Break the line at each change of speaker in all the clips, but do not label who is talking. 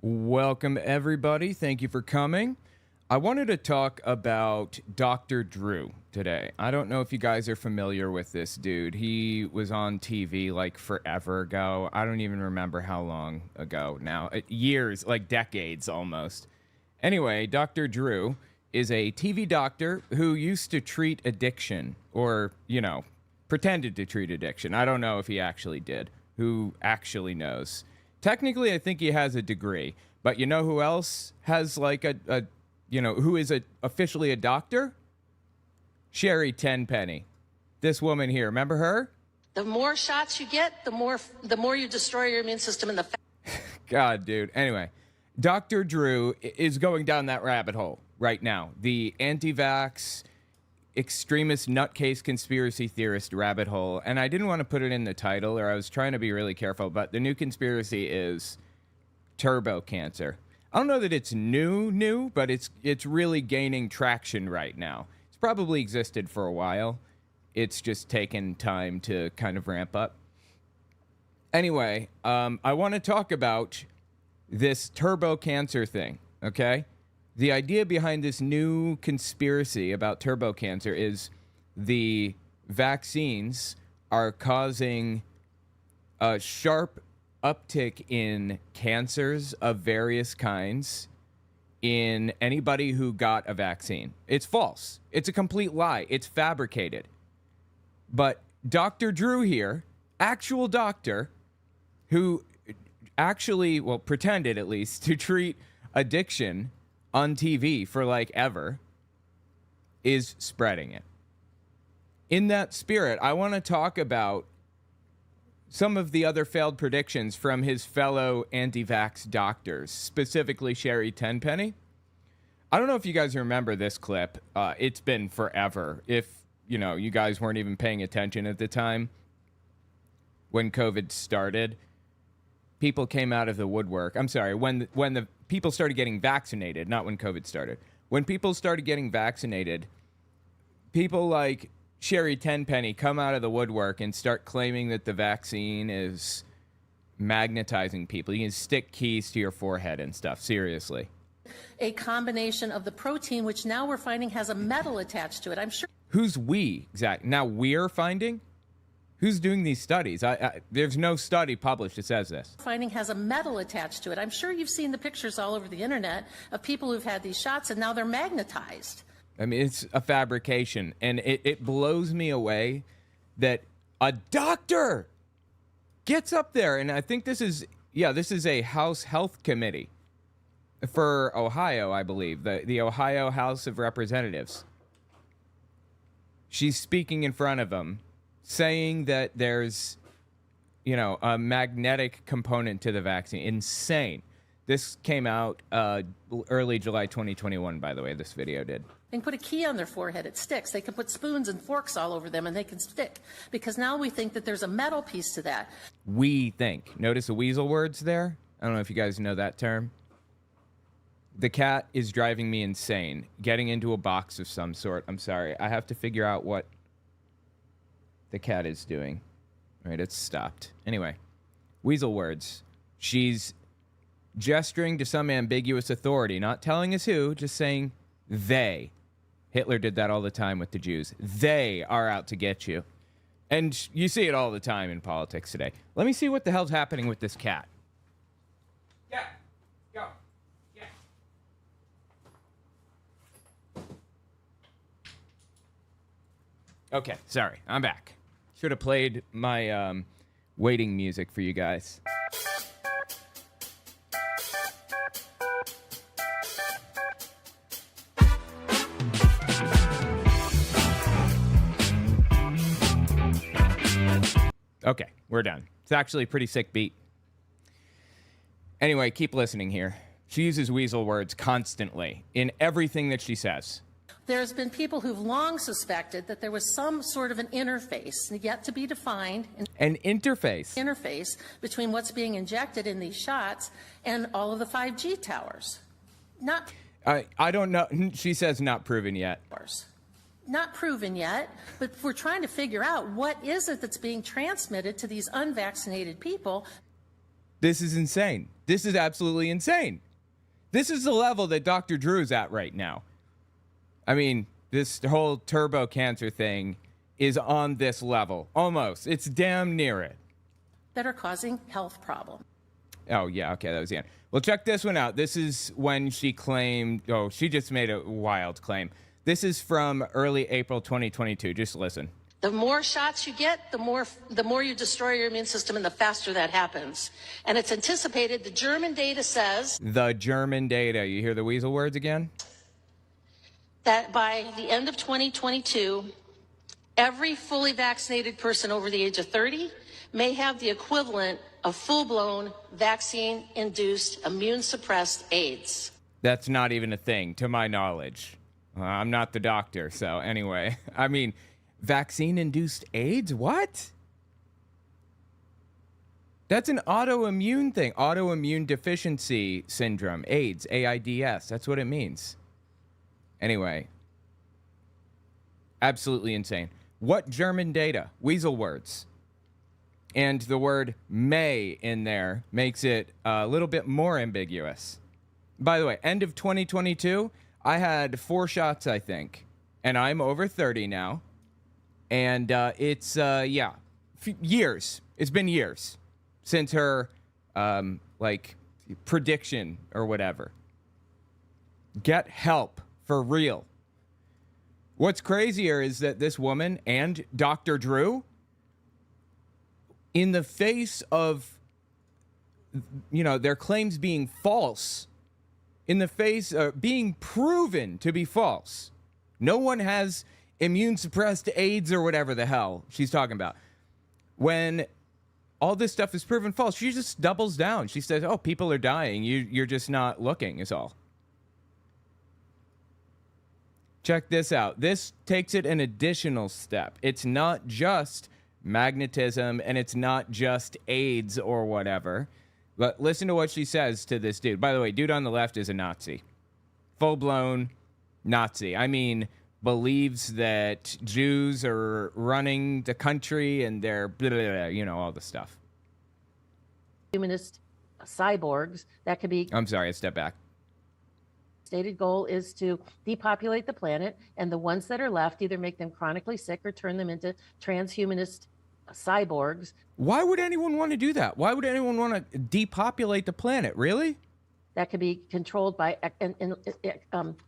Welcome, everybody. Thank you for coming. I wanted to talk about Dr. Drew today. I don't know if you guys are familiar with this dude. He was on TV like forever ago. I don't even remember how long ago now. Years, like decades almost. Anyway, Dr. Drew is a TV doctor who used to treat addiction, or, pretended to treat addiction. I don't know if he actually did. Who actually knows? Technically, I think he has a degree, but you know who else has like who is officially a doctor? Sherry Tenpenny. This woman here, remember her?
The more shots you get, the more you destroy your immune system and the
God, dude. Anyway, Dr. Drew is going down that rabbit hole right now. The anti-vax extremist nutcase conspiracy theorist rabbit hole. And I didn't want to put it in the title, or I was trying to be really careful, but the new conspiracy is turbo cancer. I don't know that it's new, but it's really gaining traction right now. It's probably existed for a while. It's just taken time to kind of ramp up. Anyway, I want to talk about this turbo cancer thing, okay? The idea behind this new conspiracy about turbo cancer is the vaccines are causing a sharp uptick in cancers of various kinds in anybody who got a vaccine. It's false. It's a complete lie. It's fabricated. But Dr. Drew here, actual doctor, who actually, pretended at least, to treat addiction on TV for like ever, is spreading it. In that spirit, I want to talk about some of the other failed predictions from his fellow anti-vax doctors, specifically Sherry Tenpenny. I don't know if you guys remember this clip. It's been forever. If, you guys weren't even paying attention at the time when COVID started, people came out of the woodwork. I'm sorry, when the people started getting vaccinated, not when COVID started. When people started getting vaccinated, people like Sherry Tenpenny come out of the woodwork and start claiming that the vaccine is magnetizing people. You can stick keys to your forehead and stuff. Seriously.
a combination of the protein, which now we're finding has a metal attached to it. I'm sure.
Who's we? Exactly. Now we're finding? Who's doing these studies? There's no study published that says this.
Finding has a metal attached to it. I'm sure you've seen the pictures all over the internet of people who've had these shots and now they're magnetized.
I mean, it's a fabrication, and it blows me away that a doctor gets up there, and I think this is a House Health Committee for Ohio, I believe, the Ohio House of Representatives. She's speaking in front of them, saying that there's, a magnetic component to the vaccine. Insane. This came out early July 2021, by the way, this video did.
They can put a key on their forehead, it sticks. They can put spoons and forks all over them and they can stick. Because now we think that there's a metal piece to that.
We think. Notice the weasel words there? I don't know if you guys know that term. The cat is driving me insane. Getting into a box of some sort. I'm sorry. I have to figure out what the cat is doing. All right, it's stopped. Anyway, weasel words. She's gesturing to some ambiguous authority, not telling us who, just saying they. Hitler did that all the time with the Jews. They are out to get you. And you see it all the time in politics today. Let me see what the hell's happening with this cat. Yeah, go. Yeah. Okay, sorry, I'm back. Should have played my waiting music for you guys. Okay, we're done. It's actually a pretty sick beat. Anyway, keep listening here. She uses weasel words constantly in everything that she says.
There's been people who've long suspected that there was some sort of an interface, yet to be defined.
An interface?
Interface between what's being injected in these shots and all of the 5G towers. Not.
I don't know. She says not proven yet.
Not proven yet, but we're trying to figure out what is it that's being transmitted to these unvaccinated people.
This is insane. This is absolutely insane. This is the level that Dr. Drew's at right now. I mean, this whole turbo cancer thing is on this level. Almost. It's damn near it.
That are causing health problems.
Oh, yeah. Okay, that was the end. Well, check this one out. This is when she claimed... Oh, she just made a wild claim. This is from early April 2022. Just listen.
The more shots you get, the more you destroy your immune system, and the faster that happens. And it's anticipated. The German data says...
The German data. You hear the weasel words again?
That by the end of 2022, every fully vaccinated person over the age of 30 may have the equivalent of full-blown vaccine-induced immune-suppressed AIDS.
That's not even a thing, to my knowledge. I'm not the doctor, so anyway. I mean, vaccine-induced AIDS? What? That's an autoimmune thing. Autoimmune deficiency syndrome. AIDS. AIDS. That's what it means. Anyway. Absolutely insane. What German data? Weasel words. And the word may in there makes it a little bit more ambiguous. By the way, end of 2022, I had 4 shots, I think. And I'm over 30 now. And it's, years. It's been years since her, prediction or whatever. Get help, for real. What's crazier is that this woman and Dr. Drew, in the face of, their claims being false, in the face of being proven to be false, no one has immune-suppressed AIDS or whatever the hell she's talking about. When all this stuff is proven false, she just doubles down. She says, oh, people are dying. You're just not looking, is all. Check this out. This takes it an additional step. It's not just magnetism, and it's not just AIDS or whatever. But listen to what she says to this dude. By the way, dude on the left is a Nazi. Full-blown Nazi. I mean, believes that Jews are running the country and they're blah, blah, blah, all the stuff.
Humanist cyborgs that could be...
I'm sorry, I stepped back.
Stated goal is to depopulate the planet, and the ones that are left either make them chronically sick or turn them into transhumanist cyborgs.
Why would anyone want to do that? Why would anyone want to depopulate the planet? Really?
That could be controlled by and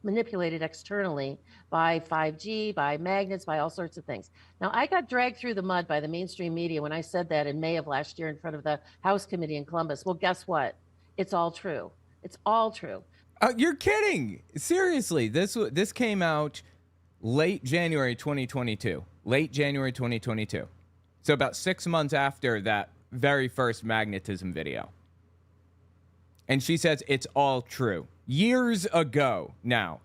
manipulated externally by 5G, by magnets, by all sorts of things. Now, I got dragged through the mud by the mainstream media when I said that in May of last year in front of the House Committee in Columbus. Well, guess what? It's all true. It's all true.
You're kidding. Seriously, this came out late January 2022. Late January 2022. So about 6 months after that very first magnetism video. And she says it's all true. Years ago now.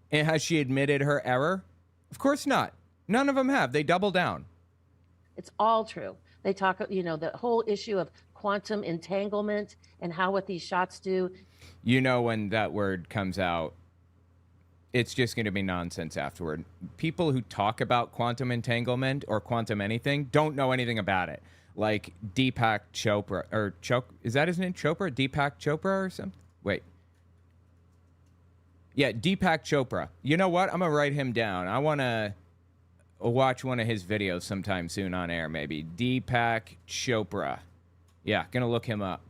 And has she admitted her error? Of course not. None of them have. They double down.
It's all true. They talk, the whole issue of quantum entanglement and how what these shots do.
When that word comes out, it's just going to be nonsense afterward. People who talk about quantum entanglement or quantum anything don't know anything about it. Like Deepak Chopra, is that his name? Chopra? Deepak Chopra or something? Wait. Yeah, Deepak Chopra. You know what? I'm going to write him down. I want to watch one of his videos sometime soon on air, maybe. Deepak Chopra. Yeah, going to look him up.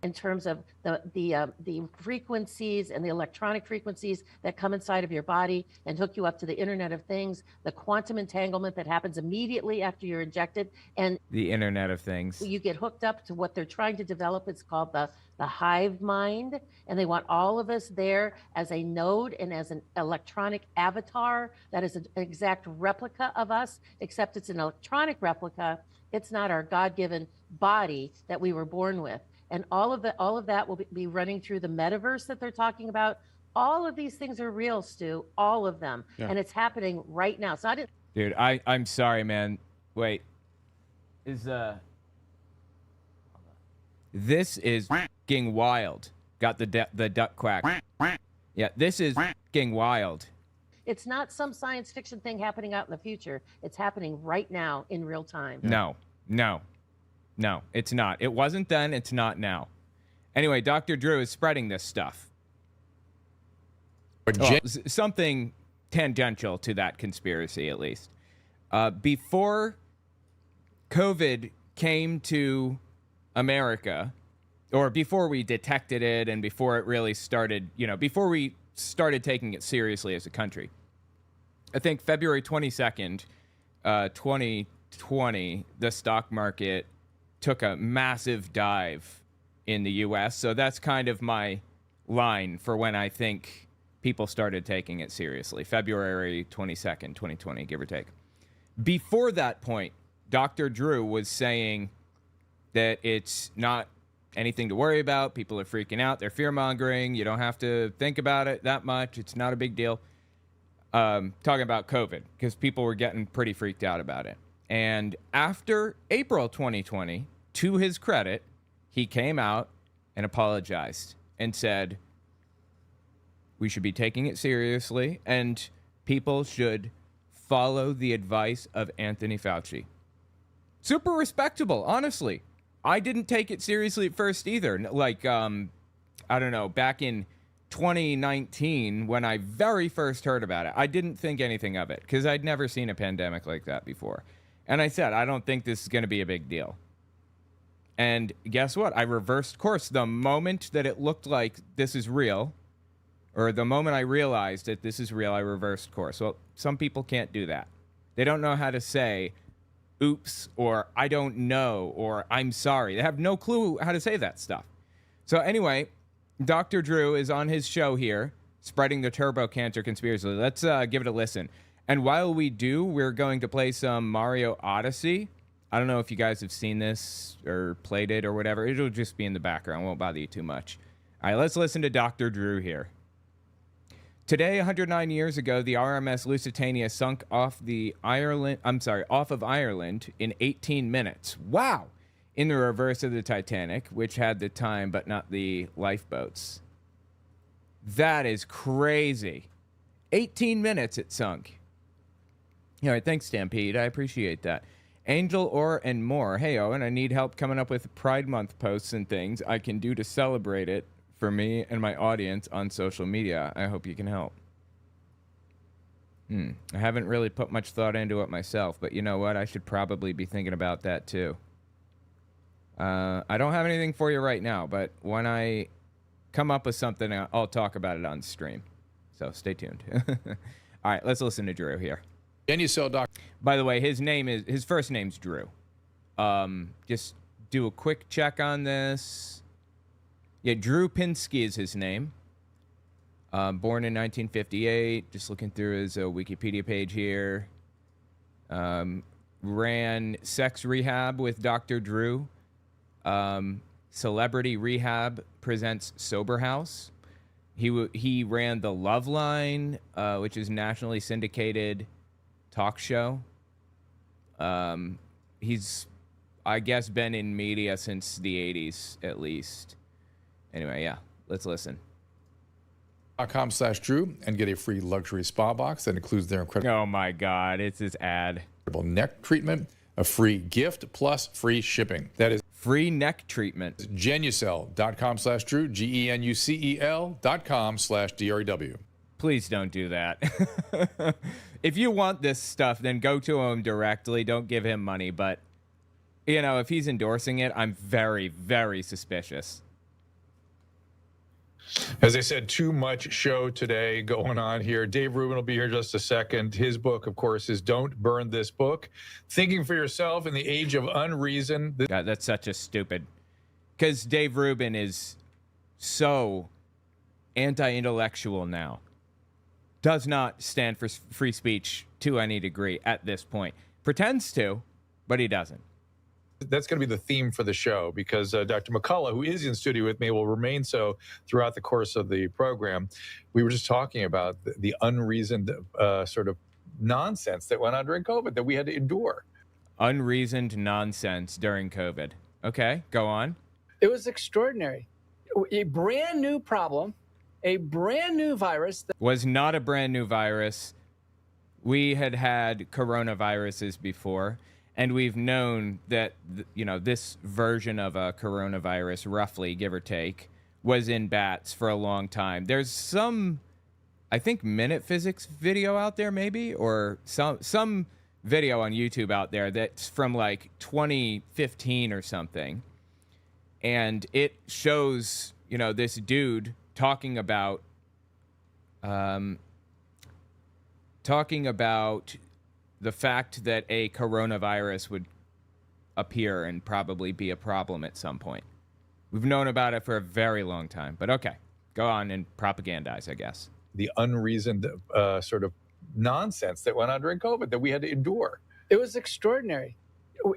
In terms of the frequencies and the electronic frequencies that come inside of your body and hook you up to the Internet of Things, the quantum entanglement that happens immediately after you're injected, and
the Internet of Things.
You get hooked up to what they're trying to develop. It's called the hive mind, and they want all of us there as a node and as an electronic avatar that is an exact replica of us, except it's an electronic replica. It's not our God-given body that we were born with. And all of that will be running through the metaverse that they're talking about. All of these things are real, Stu. All of them. Yeah. And it's happening right now. So
Dude, I'm sorry, man. Wait. This is f***ing wild. Got the duck quack. Yeah, this is f***ing wild.
It's not some science fiction thing happening out in the future. It's happening right now in real time.
No. No, it's not. It wasn't then. It's not now. Anyway, Dr. Drew is spreading this stuff. Well, something tangential to that conspiracy, at least. Before COVID came to America, or before we detected it and before it really started, before we started taking it seriously as a country, I think February 22nd, 2020, the stock market took a massive dive in the U.S. So that's kind of my line for when I think people started taking it seriously. February 22nd, 2020, give or take. Before that point, Dr. Drew was saying that it's not anything to worry about. People are freaking out. They're fear-mongering. You don't have to think about it that much. It's not a big deal. Talking about COVID, because people were getting pretty freaked out about it. And after April 2020, to his credit, he came out and apologized and said, we should be taking it seriously, and people should follow the advice of Anthony Fauci. Super respectable, honestly. I didn't take it seriously at first either. Like, I don't know, back in 2019, when I very first heard about it, I didn't think anything of it because I'd never seen a pandemic like that before. And I said, I don't think this is going to be a big deal. And guess what? I reversed course the moment that it looked like this is real, or the moment I realized that this is real, I reversed course. Well, some people can't do that. They don't know how to say, oops, or I don't know, or I'm sorry. They have no clue how to say that stuff. So anyway, Dr. Drew is on his show here, spreading the turbo cancer conspiracy. Let's give it a listen. And while we do, we're going to play some Mario Odyssey. I don't know if you guys have seen this or played it or whatever. It'll just be in the background. It won't bother you too much. All right, let's listen to Dr. Drew here. Today, 109 years ago, the RMS Lusitania sunk off of Ireland in 18 minutes. Wow! In the reverse of the Titanic, which had the time but not the lifeboats. That is crazy. 18 minutes it sunk. All right, thanks, Stampede. I appreciate that. Angel, Or, and more. Hey, Owen, I need help coming up with Pride Month posts and things I can do to celebrate it for me and my audience on social media. I hope you can help. I haven't really put much thought into it myself, but you know what? I should probably be thinking about that too. I don't have anything for you right now, but when I come up with something, I'll talk about it on stream. So stay tuned. All right, let's listen to Drew here.
Can you sell Doc?
By the way, his first name's Drew. Just do a quick check on this. Yeah, Drew Pinsky is his name. Born in 1958. Just looking through his Wikipedia page here. Ran sex rehab with Dr. Drew. Celebrity Rehab presents Sober House. He ran the Love Line, which is nationally syndicated talk show. He's, I guess, been in media since the 80s at least. Anyway, yeah, let's listen.
.com/Drew and get a free luxury spa box that includes their incredible
Oh my God, it's his ad.
neck treatment, a free gift plus free shipping. That is
Free neck treatment.
Genucel.com/Drew, GENUCEL.com/DREW.
Please don't do that. If you want this stuff, then go to him directly. Don't give him money. But, if he's endorsing it, I'm very, very suspicious.
As I said, too much show today going on here. Dave Rubin will be here just a second. His book, of course, is Don't Burn This Book. Thinking for Yourself in the Age of Unreason.
God, that's such a stupid... Because Dave Rubin is so anti-intellectual now. Does not stand for free speech to any degree at this point. Pretends to, but he doesn't.
That's going to be the theme for the show because Dr. McCullough, who is in studio with me, will remain so throughout the course of the program. We were just talking about the unreasoned sort of nonsense that went on during COVID that we had to endure.
Unreasoned nonsense during COVID. Okay, go on.
It was extraordinary. A brand new problem, a brand new virus.
Was not a brand new virus. We had coronaviruses before. And we've known that, this version of a coronavirus, roughly, give or take, was in bats for a long time. There's some, I think, minute physics video out there, maybe, or some video on YouTube out there that's from like 2015 or something. And it shows, this dude talking about the fact that a coronavirus would appear and probably be a problem at some point. We've known about it for a very long time, but okay, go on and propagandize, I guess.
The unreasoned sort of nonsense that went on during COVID that we had to endure.
It was extraordinary.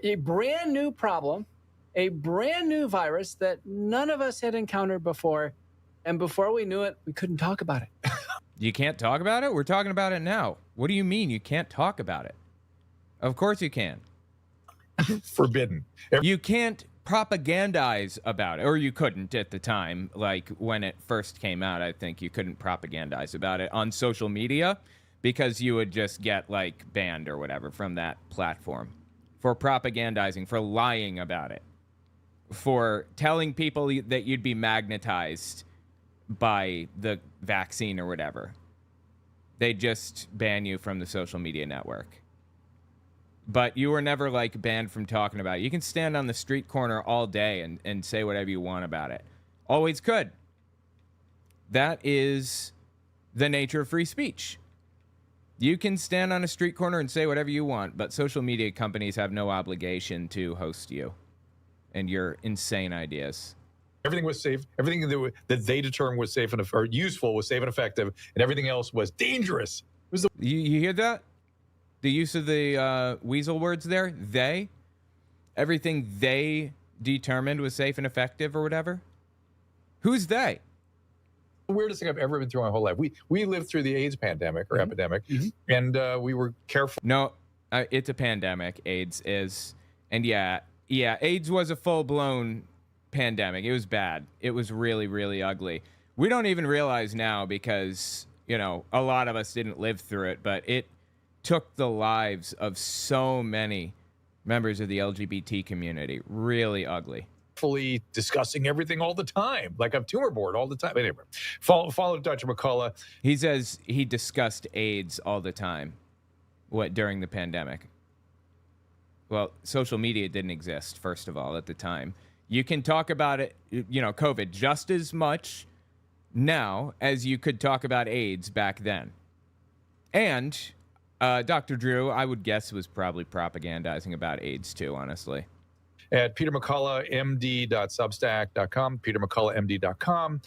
A brand new problem, a brand new virus that none of us had encountered before. And before we knew it, we couldn't talk about it.
You can't talk about it? We're talking about it now. What do you mean you can't talk about it? Of course you can.
Forbidden.
You can't propagandize about it, or you couldn't at the time. Like when it first came out, I think you couldn't propagandize about it on social media because you would just get like banned or whatever from that platform for propagandizing, for lying about it, for telling people that you'd be magnetized by the vaccine or whatever. They just ban you from the social media network. But you were never like banned from talking about it. You can stand on the street corner all day and say whatever you want about it. Always could. That is the nature of free speech. You can stand on a street corner and say whatever you want, but social media companies have no obligation to host you and your insane ideas.
Everything was safe. Everything that they determined was safe or useful was safe and effective, and everything else was dangerous. It was
you hear that? The use of the weasel words there? They? Everything they determined was safe and effective or whatever? Who's they?
the weirdest thing I've ever been through my whole life. We lived through the AIDS pandemic or epidemic, and we were careful.
No, it's a pandemic. AIDS is, and yeah, AIDS was a full-blown pandemic. It was bad. It was really, really ugly. We don't even realize now because, you know, a lot of us didn't live through it, but it took the lives of so many members of the LGBT community. Really ugly.
Fully discussing everything all the time, like I'm tumor board all the time. Anyway, follow Dr. McCullough.
He says he discussed AIDS all the time. What, during the pandemic? Well, social media didn't exist, first of all, at the time. You can talk about it, you know, COVID, just as much now as you could talk about AIDS back then. And Dr. Drew, I would guess, was probably propagandizing about AIDS too, honestly.
At petermcculloughmd.substack.com, petermcculloughmd.com.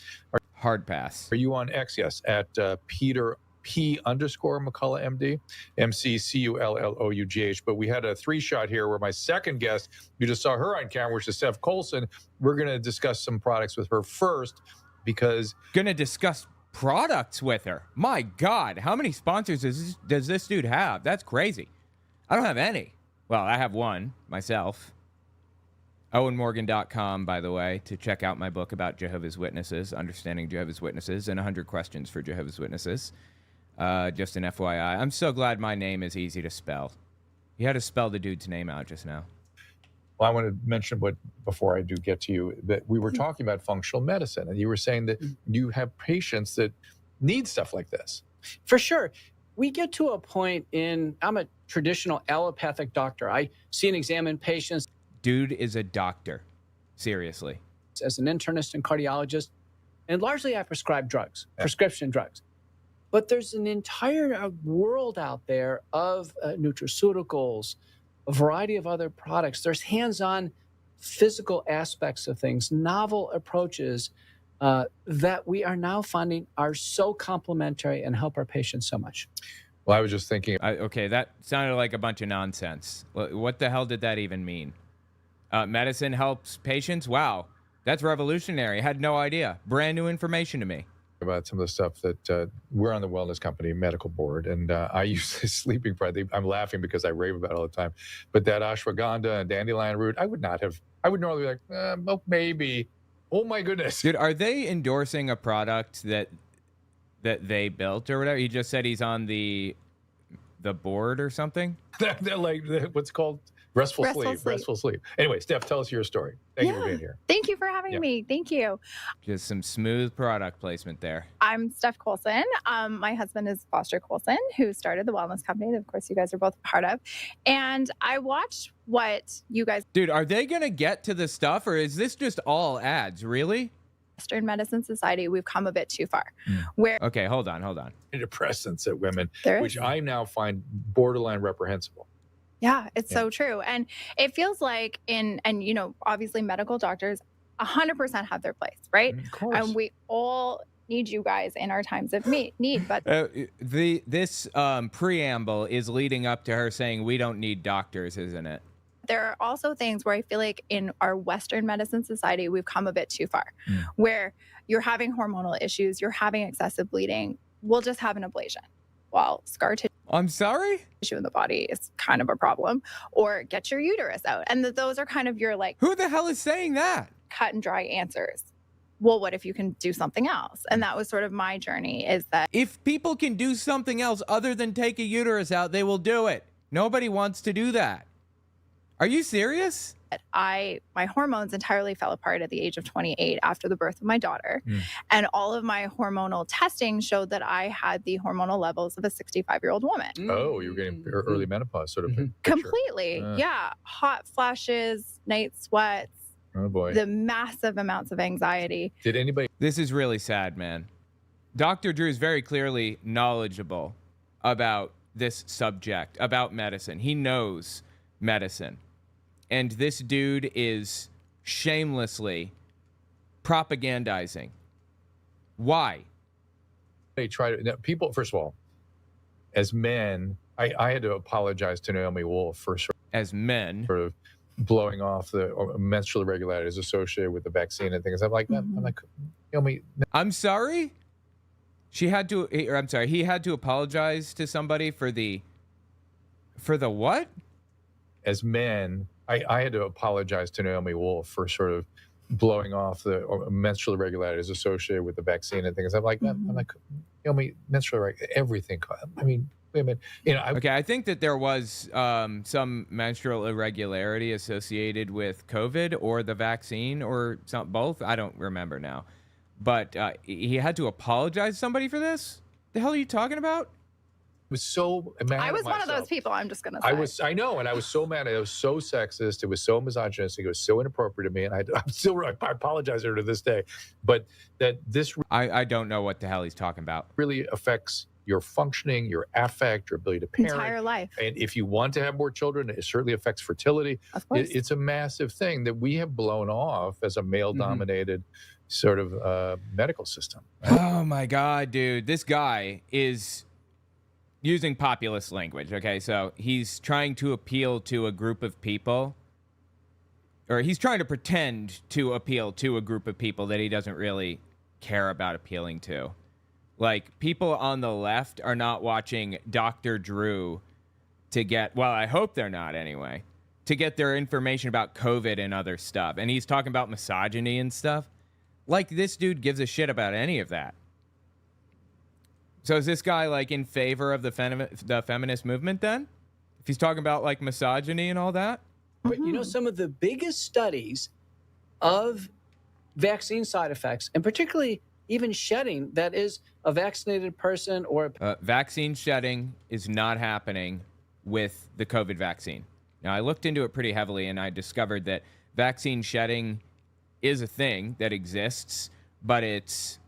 Hard pass.
Are you on X? Yes, at Peter P_McCulloughMD, McCullough. But we had a 3-shot here where my second guest, you just saw her on camera, which is Steph Colson. We're going to discuss some products with her first because...
Going to discuss products with her. My God, how many sponsors does this dude have? That's crazy. I don't have any. Well, I have one myself. OwenMorgan.com, by the way, to check out my book about Jehovah's Witnesses, Understanding Jehovah's Witnesses, and 100 Questions for Jehovah's Witnesses. Just an FYI. I'm so glad my name is easy to spell. You had to spell the dude's name out just now.
Well, I want to mention, but before I do get to you, that we were talking about functional medicine, and you were saying that you have patients that need stuff like this.
For sure. We get to a point I'm a traditional allopathic doctor. I see and examine patients.
Dude is a doctor. Seriously.
As an internist and cardiologist, and largely I prescribe drugs, prescription drugs. But there's an entire world out there of nutraceuticals, a variety of other products. There's hands-on physical aspects of things, novel approaches that we are now finding are so complementary and help our patients so much.
Well, I was just thinking.
Okay, that sounded like a bunch of nonsense. What the hell did that even mean? Medicine helps patients? Wow, that's revolutionary. I had no idea. Brand new information to me.
About some of the stuff that we're on the wellness company medical board, and I use this sleeping product. I'm laughing because I rave about it all the time. But that ashwagandha and dandelion root, I would normally be like, oh, maybe. Oh my goodness,
dude, are they endorsing a product that they built or whatever? He just said he's on the board or something.
They're like what's called Restful
Restful
sleep.
sleep.
Restful sleep. Anyway, Steph, tell us your story. Thank you for being here.
Thank you for having
Yeah.
me. Thank you.
Just some smooth product placement there.
I'm Steph Colson. My husband is Foster Colson, who started the wellness company that, of course, you guys are both a part of. And I watched what you guys,
Dude, are they going to get to the stuff, or is this just all ads? Really?
Western Medicine Society, we've come a bit too far. Where
Okay, hold on.
Antidepressants at women,
there
which
is,
I now find borderline reprehensible.
yeah, it's
Yeah.
so true. And it feels like obviously medical doctors 100% have their place, right?
Of course.
And we all need you guys in our times of need. But
This preamble is leading up to her saying we don't need doctors, isn't it?
there are also things where I feel like in our Western medicine society, we've come a bit too far, where you're having hormonal issues, you're having excessive bleeding, we'll just have an ablation. Well, scar
I'm sorry?
tissue in the body is kind of a problem, or get your uterus out. And those are kind of your like
Who the hell is saying that?
cut and dry answers. Well, what if you can do something else? And that was sort of my journey, is that
If people can do something else other than take a uterus out, they will do it. Nobody wants to do that. Are you serious?
my hormones entirely fell apart at the age of 28 after the birth of my daughter. And all of my hormonal testing showed that I had the hormonal levels of a 65-year-old woman.
Oh, you were getting early menopause sort of picture.
Completely. Yeah. Hot flashes, night sweats,
Oh, boy.
the massive amounts of anxiety.
Did anybody
This is really sad, man. Dr. Drew is very clearly knowledgeable about this subject, about medicine. He knows medicine. And this dude is shamelessly propagandizing. Why?
try to, now, people, first of all, as men, I had to apologize to Naomi Wolf for
As men,
sort of blowing off the menstrual irregularities associated with the vaccine and things. I'm like, Naomi,
I'm sorry? He had to apologize to somebody for the what?
as men, I had to apologize to Naomi Wolf for sort of blowing off the menstrual irregularities associated with the vaccine and things. I'm like, Naomi, menstrual everything. I mean, women,
Okay, I think that there was some menstrual irregularity associated with COVID or the vaccine or both. I don't remember now. But he had to apologize to somebody for this? The hell are you talking about?
was so mad
I
at
was one of
myself.
those people, I'm just going to say.
I know, and I was so mad. It was so sexist. It was so misogynistic. It was so inappropriate to me, and I apologize to her to this day. But that this
I don't know what the hell he's talking about.
really affects your functioning, your affect, your ability to parent.
Entire life.
And if you want to have more children, it certainly affects fertility.
Of course.
It's a massive thing that we have blown off as a male-dominated sort of medical system.
Oh my God, dude. This guy is using populist language, okay? So he's trying to appeal to a group of people, or he's trying to pretend to appeal to a group of people that he doesn't really care about appealing to. Like, people on the left are not watching Dr. Drew to get, well, I hope they're not anyway, to get their information about COVID and other stuff. And he's talking about misogyny and stuff. Like, this dude gives a shit about any of that. So is this guy, like, in favor of the feminist movement then? If he's talking about, like, misogyny and all that?
But you know, some of the biggest studies of vaccine side effects, and particularly even shedding, that is a vaccinated person or
Vaccine shedding is not happening with the COVID vaccine. Now, I looked into it pretty heavily, and I discovered that vaccine shedding is a thing that exists, but it's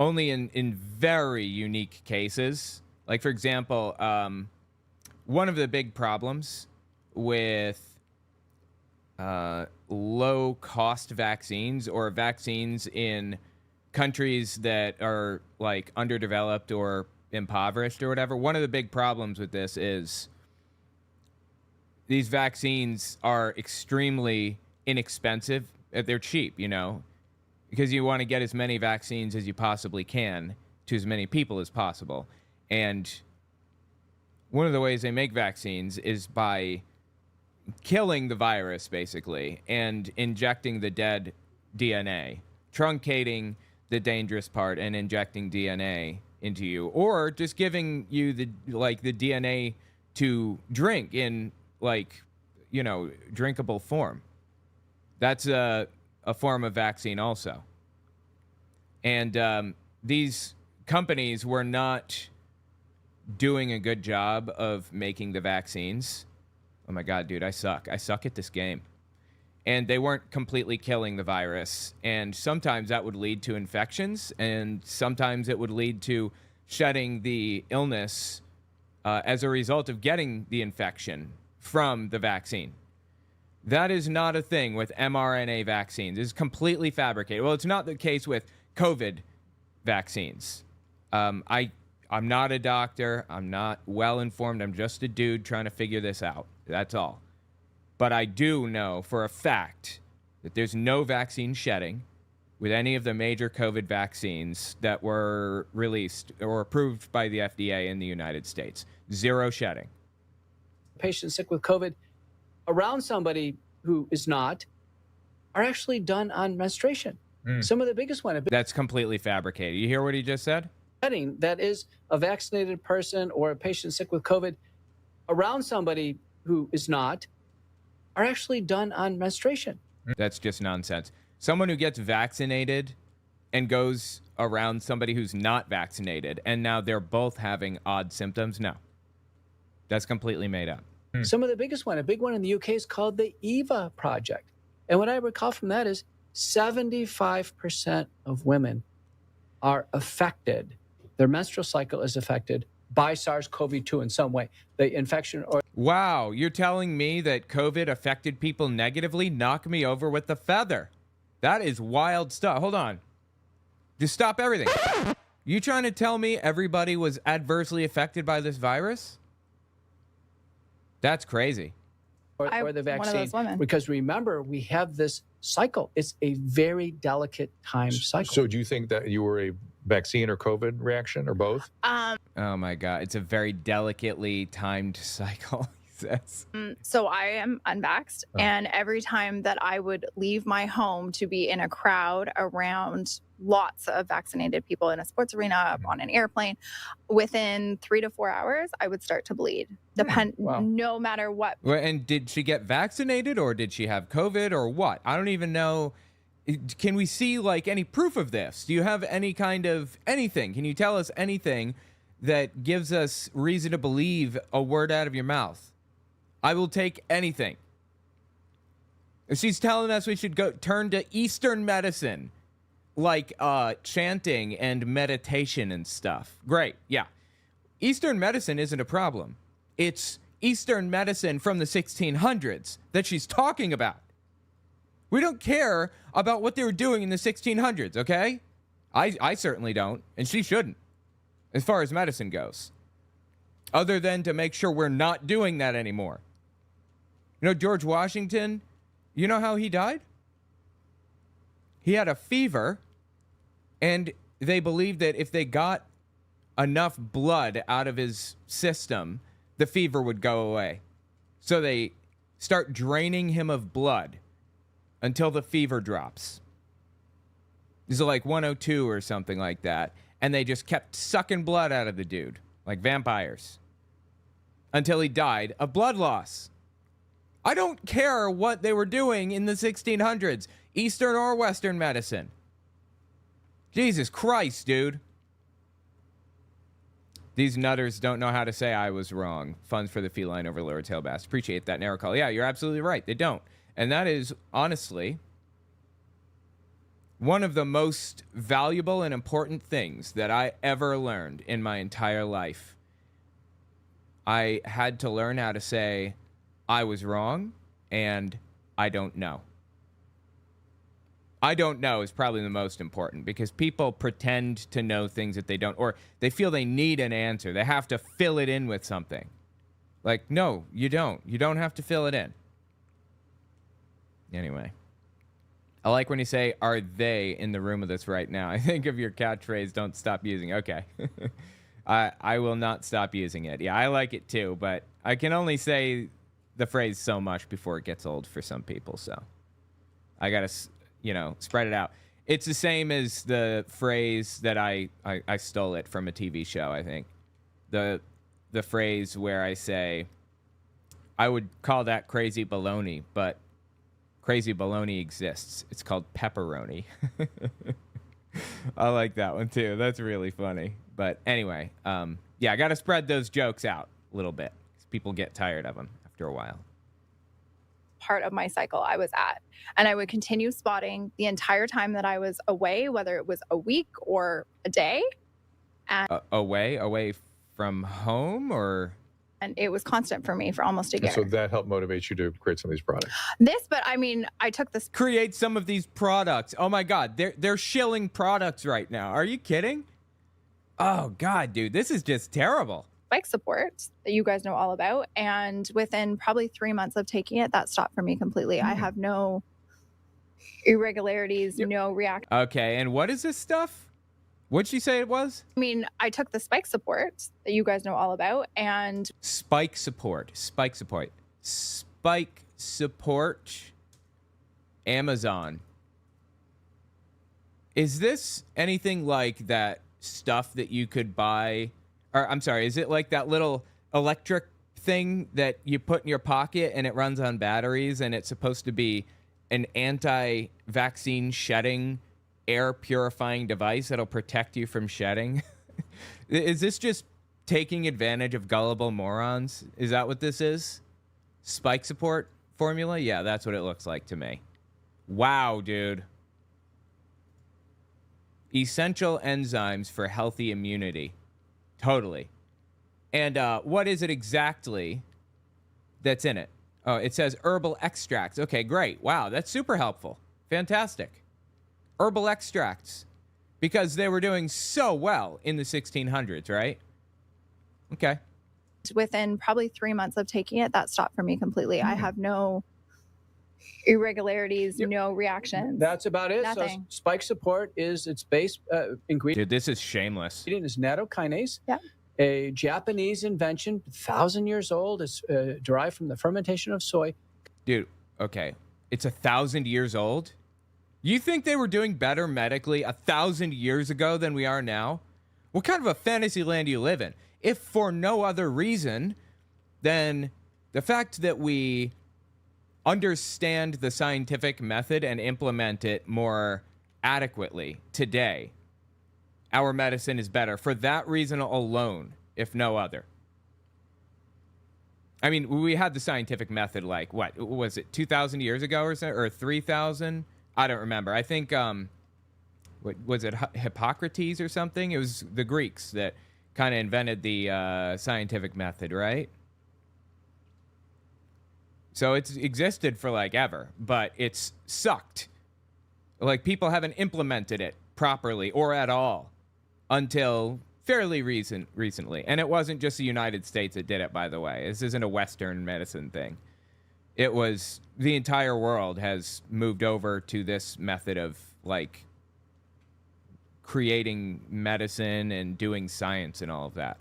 only in very unique cases. Like, for example, one of the big problems with low-cost vaccines or vaccines in countries that are, like, underdeveloped or impoverished or whatever, one of the big problems with this is these vaccines are extremely inexpensive. They're cheap, you know, because you want to get as many vaccines as you possibly can to as many people as possible. And one of the ways they make vaccines is by killing the virus, basically, and injecting the dead DNA, truncating the dangerous part and injecting DNA into you, or just giving you the DNA to drink in, like, drinkable form. That's a form of vaccine also. And these companies were not doing a good job of making the vaccines. Oh my God, dude, I suck. I suck at this game. And they weren't completely killing the virus. And sometimes that would lead to infections, and sometimes it would lead to shedding the illness as a result of getting the infection from the vaccine. That is not a thing with mRNA vaccines. It's completely fabricated. Well, it's not the case with COVID vaccines. I'm not a doctor. I'm not well informed. I'm just a dude trying to figure this out. That's all. But I do know for a fact that there's no vaccine shedding with any of the major COVID vaccines that were released or approved by the FDA in the United States. Zero shedding.
Patients sick with COVID around somebody who is not are actually done on menstruation. Some of the biggest one.
That's completely fabricated. You hear what he just said?
That is a vaccinated person or a patient sick with COVID around somebody who is not are actually done on menstruation.
That's just nonsense. Someone who gets vaccinated and goes around somebody who's not vaccinated, and now they're both having odd symptoms, no. That's completely made up.
Some of the biggest one, a big one in the UK is called the EVA Project. And what I recall from that is 75% of women are affected. Their menstrual cycle is affected by SARS-CoV-2 in some way. The infection or...
Wow, you're telling me that COVID affected people negatively? Knock me over with the feather. That is wild stuff. Hold on. Just stop everything. You trying to tell me everybody was adversely affected by this virus? That's crazy.
Or the vaccine.
One of those women.
Because remember, we have this cycle. It's a very delicate time cycle.
So do you think that you were a vaccine or COVID reaction or both?
Oh my God. It's a very delicately timed cycle, he says.
So I am unvaxxed, and every time that I would leave my home to be in a crowd around lots of vaccinated people in a sports arena, on an airplane, within 3 to 4 hours, I would start to bleed. No matter what.
Well, and did she get vaccinated, or did she have COVID, or what? I don't even know. Can we see like any proof of this? Do you have any kind of anything? Can you tell us anything that gives us reason to believe a word out of your mouth? I will take anything. If she's telling us we should go turn to Eastern medicine, like chanting and meditation and stuff. Great, yeah. Eastern medicine isn't a problem. It's Eastern medicine from the 1600s that she's talking about. We don't care about what they were doing in the 1600s, okay? I certainly don't, and she shouldn't, as far as medicine goes. Other than to make sure we're not doing that anymore. You know, George Washington, you know how he died? He had a fever, and they believed that if they got enough blood out of his system, the fever would go away. So they start draining him of blood until the fever drops. These are like 102 or something like that. And they just kept sucking blood out of the dude, like vampires, until he died of blood loss. I don't care what they were doing in the 1600s, Eastern or Western medicine. Jesus Christ, dude. These nutters don't know how to say I was wrong. Funds for the feline overlord tailbass. Appreciate that, Naricall. Yeah, you're absolutely right. They don't. And that is, honestly, one of the most valuable and important things that I ever learned in my entire life. I had to learn how to say, I was wrong, and I don't know. I don't know is probably the most important, because people pretend to know things that they don't, or they feel they need an answer. They have to fill it in with something. Like, no, you don't. You don't have to fill it in. Anyway, I like when you say, are they in the room with us right now? I think of your catchphrase, don't stop using. Okay. I will not stop using it. Yeah, I like it too, but I can only say the phrase so much before it gets old for some people. So I got to, spread it out. It's the same as the phrase that I stole it from a TV show, I think. The phrase where I say, I would call that crazy baloney, but crazy baloney exists. It's called pepperoni. I like that one too. That's really funny. But anyway, yeah, I got to spread those jokes out a little bit because people get tired of them after a while.
Part of my cycle I was at. And I would continue spotting the entire time that I was away, whether it was a week or a day.
Away from home, or?
And it was constant for me for almost a year.
So that helped motivate you to create some of these products.
But I mean, I took this.
Create some of these products. Oh my God, they're shilling products right now. Are you kidding? Oh God, dude, this is just terrible.
Spike support that you guys know all about. And within probably 3 months of taking it, that stopped for me completely. I have no irregularities, no reaction.
Okay, and what is this stuff? What'd she say it was?
I mean, I took the spike support that you guys know all about, and
Spike support. Amazon. Is this anything like that stuff that you could buy? Or I'm sorry, is it like that little electric thing that you put in your pocket and it runs on batteries, and it's supposed to be an anti-vaccine shedding air purifying device that'll protect you from shedding? Is this just taking advantage of gullible morons? Is that what this is? Spike support formula? Yeah, that's what it looks like to me. Wow, dude. Essential enzymes for healthy immunity. Totally. And what is it exactly that's in it? Oh, it says herbal extracts. Okay, great. Wow, that's super helpful. Fantastic. Herbal extracts, because they were doing so well in the 1600s, right? Okay.
within probably 3 months of taking it, that stopped for me completely. I have no irregularities, no reactions.
That's about it.
Nothing.
So spike support is its base ingredient.
Dude, this is shameless.
Is nattokinase.
Yeah.
A Japanese invention, 1,000 years old. It's derived from the fermentation of soy.
Dude, okay. It's 1,000 years old? You think they were doing better medically 1,000 years ago than we are now? What kind of a fantasy land do you live in? If for no other reason than the fact that we understand the scientific method and implement it more adequately today, our medicine is better for that reason alone, if no other. I mean, we had the scientific method like, what was it, 2,000 years ago or so, or 3,000? I don't remember. I think, what was it, Hippocrates or something? It was the Greeks that kind of invented the scientific method, right? So it's existed for like ever, but it's sucked. Like people haven't implemented it properly or at all until fairly recently. And it wasn't just the United States that did it, by the way. This isn't a Western medicine thing. It was the entire world has moved over to this method of like creating medicine and doing science and all of that.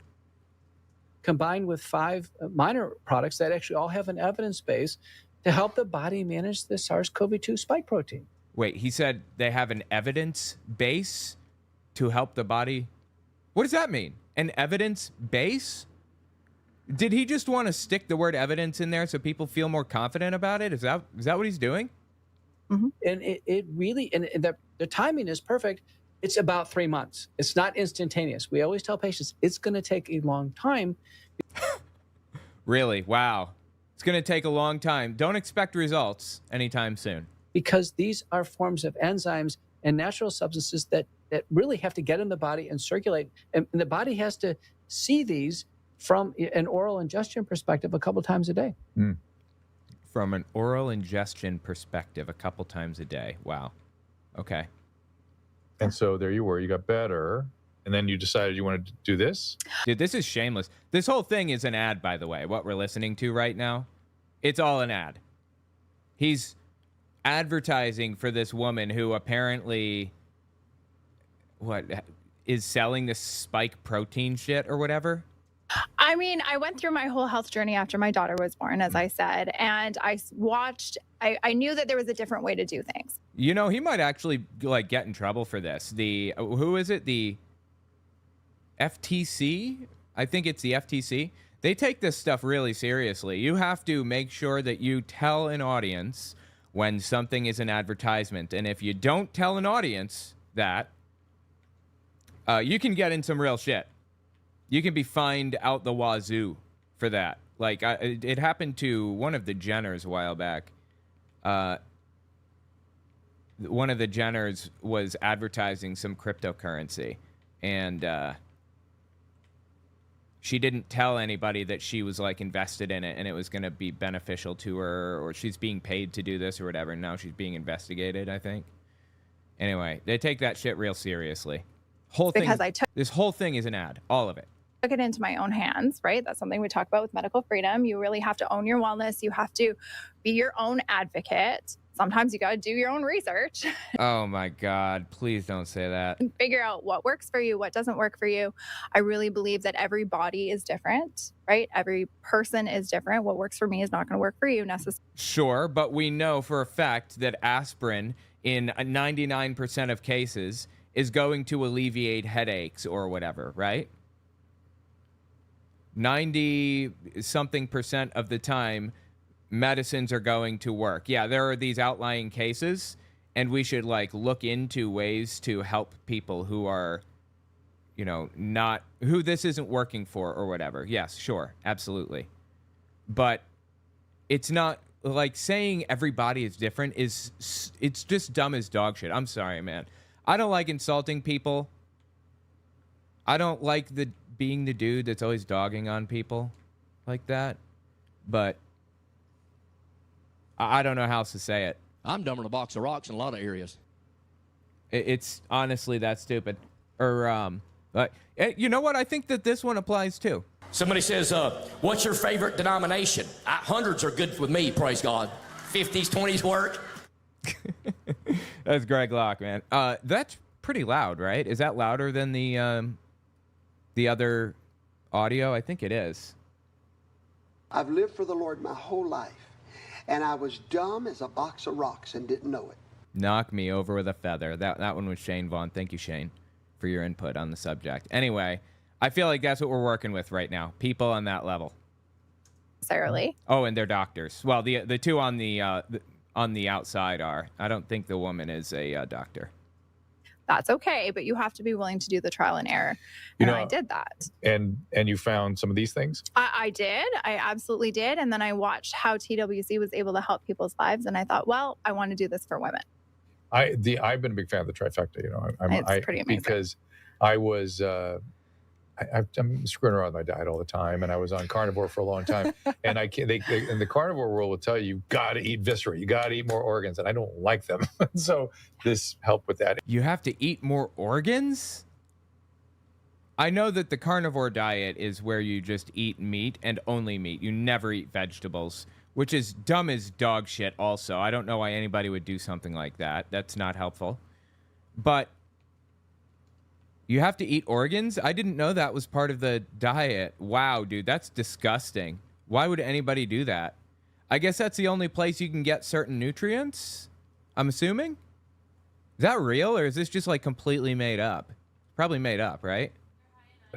Combined with 5 minor products that actually all have an evidence base to help the body manage the SARS-CoV-2 spike protein.
Wait, he said they have an evidence base to help the body. What does that mean? An evidence base? Did he just want to stick the word evidence in there so people feel more confident about it? Is that what he's doing?
Mm-hmm. And it really, and the timing is perfect. It's about 3 months. It's not instantaneous. We always tell patients it's going to take a long time.
Really? Wow. It's going to take a long time. Don't expect results anytime soon.
Because these are forms of enzymes and natural substances that really have to get in the body and circulate. And the body has to see these from an oral ingestion perspective a couple times a day.
Mm.
From an oral ingestion perspective a couple times a day. Wow. Okay.
And so there you were. You got better. And then you decided you wanted to do this?
Dude, this is shameless. This whole thing is an ad, by the way. What we're listening to right now, it's all an ad. He's advertising for this woman who apparently is selling this spike protein shit or whatever.
I mean, I went through my whole health journey after my daughter was born, as I said, and I knew that there was a different way to do things.
You know, he might actually like get in trouble for this. Who is it? The FTC? I think it's the FTC. they take this stuff really seriously. You have to make sure that you tell an audience when something is an advertisement. And if you don't tell an audience that, you can get in some real shit. You can be fined out the wazoo for that. Like, it happened to one of the Jenners a while back. One of the Jenners was advertising some cryptocurrency, and she didn't tell anybody that she was like invested in it and it was going to be beneficial to her, or she's being paid to do this or whatever. And now she's being investigated, I think. Anyway, they take that shit real seriously. This whole thing is an ad, all of it.
Took it into my own hands, right? That's something we talk about with medical freedom. You really have to own your wellness. You have to be your own advocate. Sometimes you got to do your own research.
Oh my God, please don't say that.
And figure out what works for you, what doesn't work for you. I really believe that every body is different, right? Every person is different. What works for me is not going to work for you necessarily.
Sure, but we know for a fact that aspirin in 99% of cases is going to alleviate headaches or whatever, right? 90-something% of the time, medicines are going to work. Yeah, there are these outlying cases, and we should like look into ways to help people who are, you know, not, who this isn't working for or whatever. Yes, sure, absolutely. But it's not like saying everybody is different it's just dumb as dog shit. I'm sorry, man. I don't like insulting people. I don't like being the dude that's always dogging on people like that. But I don't know how else to say it.
I'm dumber than a box of rocks in a lot of areas.
It's honestly that stupid. But you know what? I think that this one applies too.
Somebody says, what's your favorite denomination? Hundreds are good with me, praise God. 50s, 20s work.
That's Greg Locke, man. That's pretty loud, right? Is that louder than the other audio? I think it is.
I've lived for the Lord my whole life, and I was dumb as a box of rocks and didn't know it.
Knock me over with a feather. That one was Shane Vaughn. Thank you, Shane, for your input on the subject. Anyway, I feel like that's what we're working with right now. People on that level.
Necessarily.
Oh, and they're doctors. Well, the two on the outside are. I don't think the woman is a doctor.
That's okay, but you have to be willing to do the trial and error. And I did that.
And you found some of these things?
I did. I absolutely did. And then I watched how TWC was able to help people's lives. And I thought, well, I want to do this for women.
I've been a big fan of the trifecta, you know.
It's pretty amazing.
Because I was... I'm screwing around with my diet all the time, and I was on carnivore for a long time. And they in the carnivore world will tell you got to eat viscera, you got to eat more organs, and I don't like them. So this helped with that.
You have to eat more organs? I know that the carnivore diet is where you just eat meat and only meat. You never eat vegetables, which is dumb as dog shit also. I don't know why anybody would do something like that. That's not helpful. But you have to eat organs? I didn't know that was part of the diet. Wow, dude, that's disgusting. Why would anybody do that? I guess that's the only place you can get certain nutrients, I'm assuming? Is that real, or is this just like completely made up? Probably made up, right?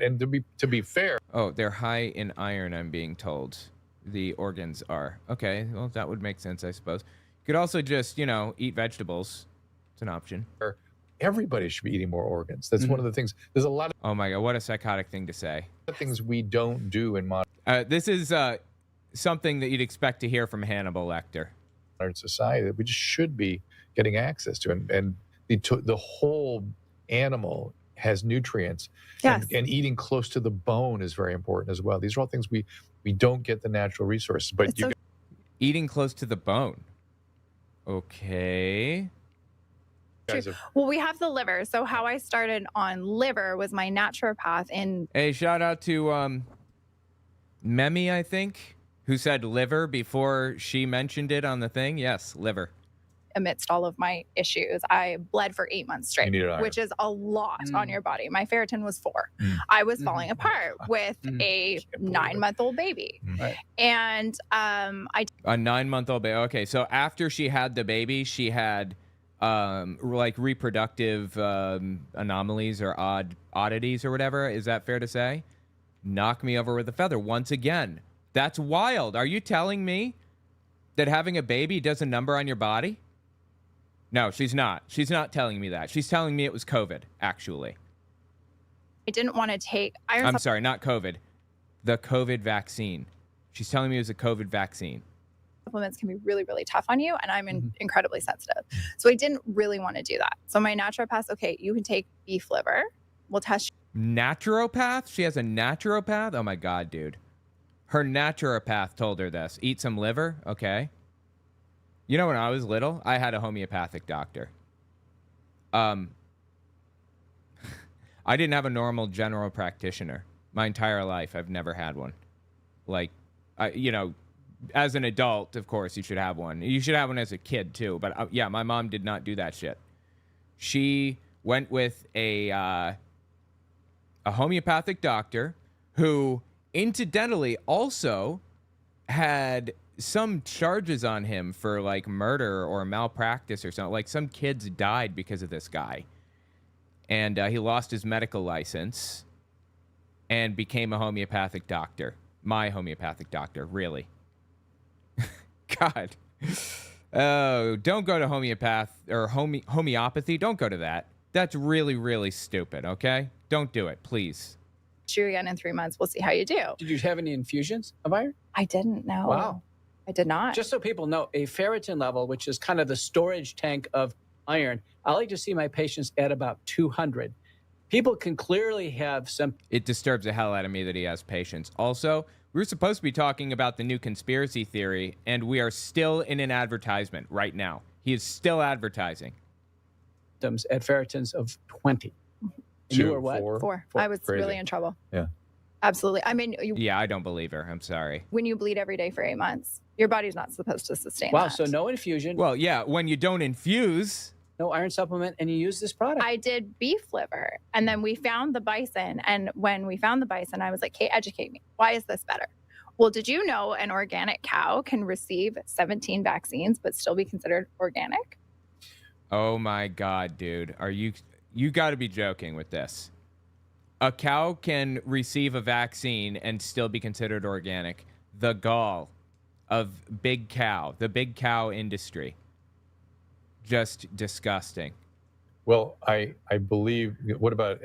And to be fair...
Oh, they're high in iron, I'm being told. The organs are. Okay, well, that would make sense, I suppose. You could also just, you know, eat vegetables. It's an option.
Everybody should be eating more organs. That's one of the things. There's a lot of...
Oh my God, what a psychotic thing to say.
Things we don't do in modern...
This is something that you'd expect to hear from Hannibal Lecter.
Modern society that we just should be getting access to. And the whole animal has nutrients.
Yes.
And eating close to the bone is very important as well. These are all things we don't get the natural resources. But
eating close to the bone. Okay.
Well, we have the liver. So how I started on liver was my naturopath in...
Hey, shout out to Memi, I think, who said liver before she mentioned it on the thing. Yes, liver.
Amidst all of my issues, I bled for 8 months straight, which is a lot on your body. My ferritin was 4. I was falling apart with a 9-month-old baby.
Right.
And
a 9-month-old baby. Okay, so after she had the baby, she had... like reproductive anomalies or oddities or whatever. Is that fair to say? knock me over with a feather once again. That's wild. Are you telling me that having a baby does a number on your body? No, she's not. She's not telling me that. She's telling me it was COVID, actually.
I didn't want to take iron.
I'm sorry, not COVID. The COVID vaccine. She's telling me it was a COVID vaccine.
Supplements can be really, really tough on you, and I'm incredibly sensitive. So I didn't really want to do that. So my naturopath, okay, you can take beef liver. We'll test.
Naturopath? She has a naturopath? Oh my God, dude. Her naturopath told her this. Eat some liver? Okay. You know, when I was little, I had a homeopathic doctor. I didn't have a normal general practitioner. My entire life, I've never had one. Like, as an adult, of course, you should have one. You should have one as a kid, too. But, yeah, my mom did not do that shit. She went with a homeopathic doctor who, incidentally, also had some charges on him for, like, murder or malpractice or something. Like, some kids died because of this guy. And he lost his medical license and became a homeopathic doctor. My homeopathic doctor, really. God. Oh, don't go to homeopathy. Don't go to that. That's really, really stupid, okay? Don't do it, please.
You again in 3 months. We'll see how you do.
Did you have any infusions of iron?
I didn't know.
Wow.
I did not.
Just so people know, a ferritin level, which is kind of the storage tank of iron, I like to see my patients at about 200. People can clearly have some.
It disturbs the hell out of me that he has patience. Also, we were supposed to be talking about the new conspiracy theory, and we are still in an advertisement right now. He is still advertising.
Symptoms at ferritins of 20. You were what?
Four. I was
Crazy.
really in trouble.
Yeah.
Absolutely. I mean,
Yeah, I don't believe her. I'm sorry.
when you bleed every day for 8 months, your body's not supposed to sustain
Wow,
that.
so no infusion,
Well, yeah, when you don't infuse.
no iron supplement, and you use this product.
I did beef liver, and then we found the bison. And when we found the bison, I was like, hey, educate me. Why is this better? Well, did you know an organic cow can receive 17 vaccines but still be considered organic?
Oh my God, dude. You got to be joking with this. A cow can receive a vaccine and still be considered organic. The gall of the big cow industry. Just disgusting.
Well, I believe, what about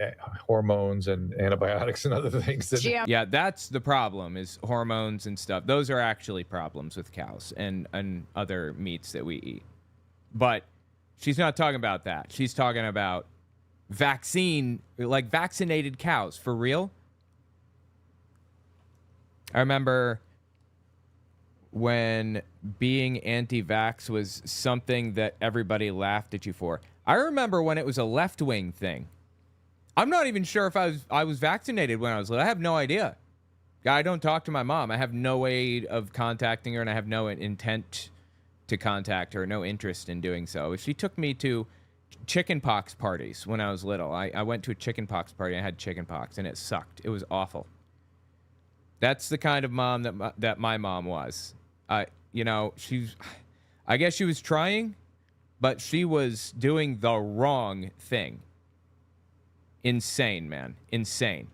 hormones and antibiotics and other things?
Yeah, that's the problem, is hormones and stuff. Those are actually problems with cows and other meats that we eat. But she's not talking about that. She's talking about vaccinated cows. For real? I remember when being anti-vax was something that everybody laughed at you for. I remember when it was a left-wing thing. I'm not even sure if I was vaccinated when I was little. I have no idea. I don't talk to my mom. I have no way of contacting her, and I have no intent to contact her, no interest in doing so. She took me to chickenpox parties when I was little. I went to a chickenpox party. I had chickenpox, and it sucked. It was awful. That's the kind of mom that my mom was. I guess she was trying, but she was doing the wrong thing. Insane, man. Insane.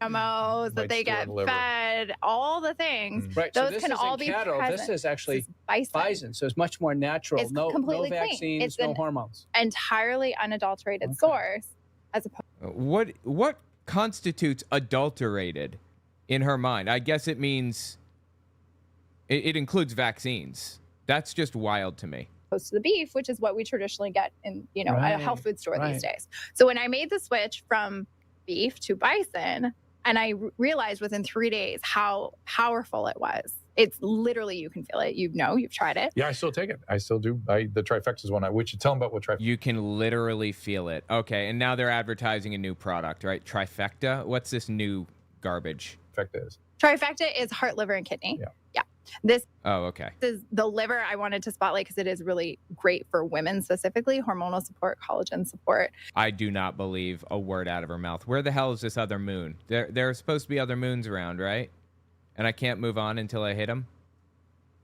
GMOs that they get fed, all the things.
Right.
Those
so this
can
isn't
all be
cattle.
present.
This is actually
This is
bison. So it's much more natural.
It's
no
completely clean.
vaccines,
It's
no
an
hormones.
entirely unadulterated source, as opposed.
What constitutes adulterated in her mind? I guess it means it includes vaccines. That's just wild to me.
To the beef, which is what we traditionally get in, at a
Right,
health food store
right.
these days. So when I made the switch from beef to bison, and I realized within 3 days how powerful it was. It's literally, you can feel it. You've tried it.
Yeah, I still take it. I still do. The trifecta is one. Tell them about what trifecta.
You can literally feel it. Okay, and now they're advertising a new product, right? Trifecta? What's this new garbage?
Trifecta is.
Trifecta is heart, liver, and kidney.
Yeah.
This
okay.
is the liver I wanted to spotlight because it is really great for women specifically, hormonal support, collagen support.
I do not believe a word out of her mouth. Where the hell is this other moon? There are supposed to be other moons around, right? And I can't move on until I hit them?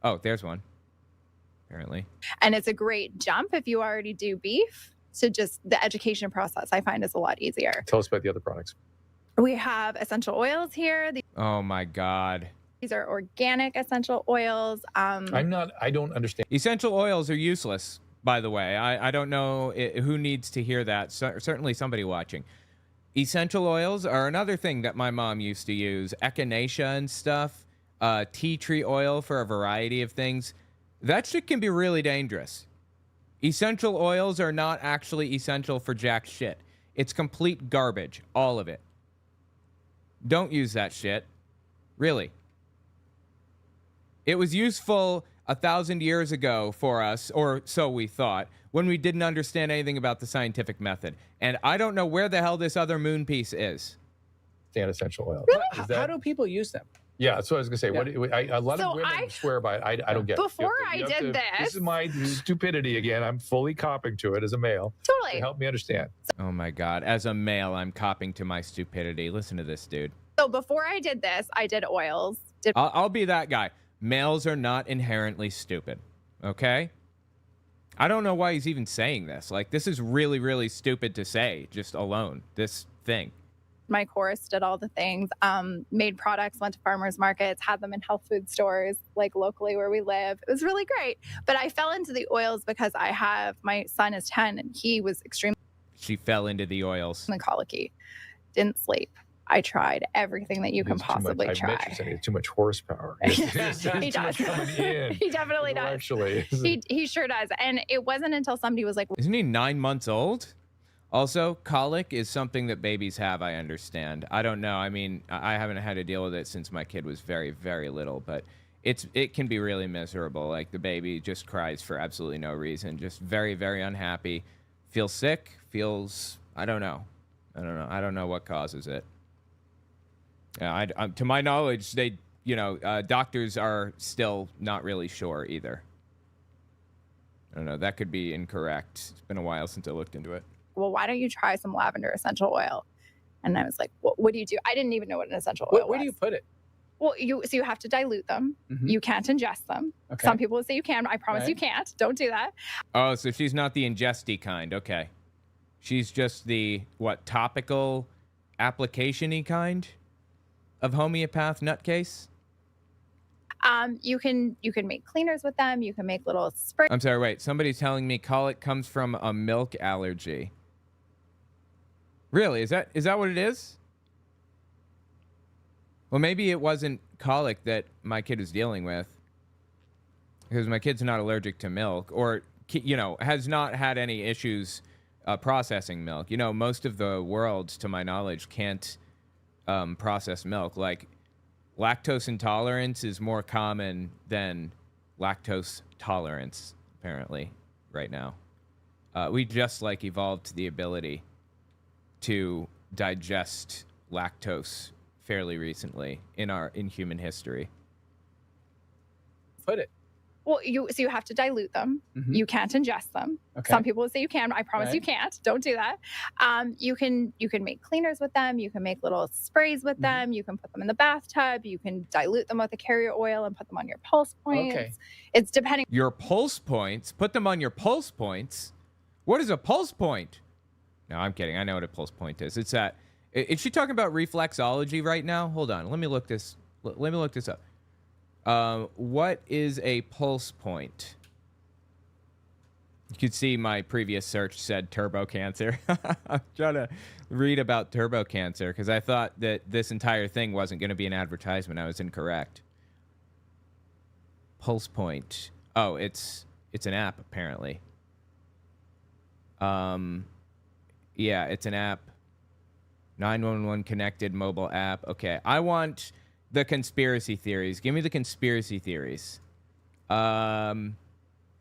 Oh, there's one. Apparently.
And it's a great jump if you already do beef. So just the education process I find is a lot easier.
Tell us about the other products.
We have essential oils here.
Oh my God.
These are organic essential oils.
I don't understand.
Essential oils are useless, by the way. I don't know who needs to hear that. Certainly somebody watching. Essential oils are another thing that my mom used to use. Echinacea and stuff. Tea tree oil for a variety of things. That shit can be really dangerous. Essential oils are not actually essential for jack shit. It's complete garbage. All of it. Don't use that shit. Really. It was useful 1,000 years ago for us, or so we thought, when we didn't understand anything about the scientific method. And I don't know where the hell this other moon piece is.
Stand essential oil.
Really? How do people use them?
Yeah, that's what I was going to say.
Yeah.
A lot of women swear by it. I don't get it.
Before I did this.
This is my stupidity again. I'm fully copping to it as a male.
Totally.
Help me understand.
Oh my God. As a male, I'm copping to my stupidity. Listen to this, dude.
So before I did this, I did oils.
I'll be that guy. Males are not inherently stupid. Okay? I don't know why he's even saying this. Like, this is really, really stupid to say, just alone. This thing.
My course, did all the things, made products, went to farmers markets, had them in health food stores, like locally where we live. It was really great. But I fell into the oils because my son is 10 and he was extremely
She fell into the oils.
colicky. Didn't sleep. I tried everything that you can possibly
I
try.
bet you're saying he has too much horsepower.
He does. He definitely does.
Actually,
he sure does. And it wasn't until somebody was like,
Isn't he 9 months old? Also, colic is something that babies have, I understand. I don't know. I mean, I haven't had to deal with it since my kid was very, very little, but it can be really miserable. Like, the baby just cries for absolutely no reason, just very, very unhappy, feels sick, I don't know. I don't know what causes it. Yeah, to my knowledge, doctors are still not really sure either. I don't know. That could be incorrect. It's been a while since I looked into it.
well, why don't you try some lavender essential oil? And I was like, well, what do you do? I didn't even know what an essential oil was.
Where do you put it?
Well, you have to dilute them.
Mhm.
You can't ingest them.
Okay.
Some people would say you can. I promise you can't. Don't do that.
Oh, so she's not the ingesty kind. Okay. She's just the, topical application-y kind of homeopath nutcase?
You can make cleaners with them. You can make little sprays.
I'm sorry, wait. Somebody's telling me colic comes from a milk allergy. Really? Is that what it is? Well, maybe it wasn't colic that my kid was dealing with, because my kid's not allergic to milk, or has not had any issues processing milk. Most of the world, to my knowledge, can't process milk. Like, lactose intolerance is more common than lactose tolerance, apparently, right now. We just evolved the ability to digest lactose fairly recently in human history.
Put it.
Well, you have to dilute them.
Mhm.
You can't ingest them.
Okay.
Some people would say you can. I promise
Right.
you can't. Don't do that. You can make cleaners with them. You can make little sprays with them. You can put them in the bathtub. You can dilute them with a carrier oil and put them on your pulse points.
Okay.
It's depending.
Your pulse points? Put them on your pulse points? What is a pulse point? No, I'm kidding. I know what a pulse point is. It's that. Is she talking about reflexology right now? Hold on. Let me look this up. What is a pulse point? You could see my previous search said turbo cancer. I'm trying to read about turbo cancer because I thought that this entire thing wasn't going to be an advertisement. I was incorrect. Pulse point. Oh, it's an app apparently. Yeah, it's an app. 911 connected mobile app. Okay, I want the conspiracy theories. Give me the conspiracy theories. On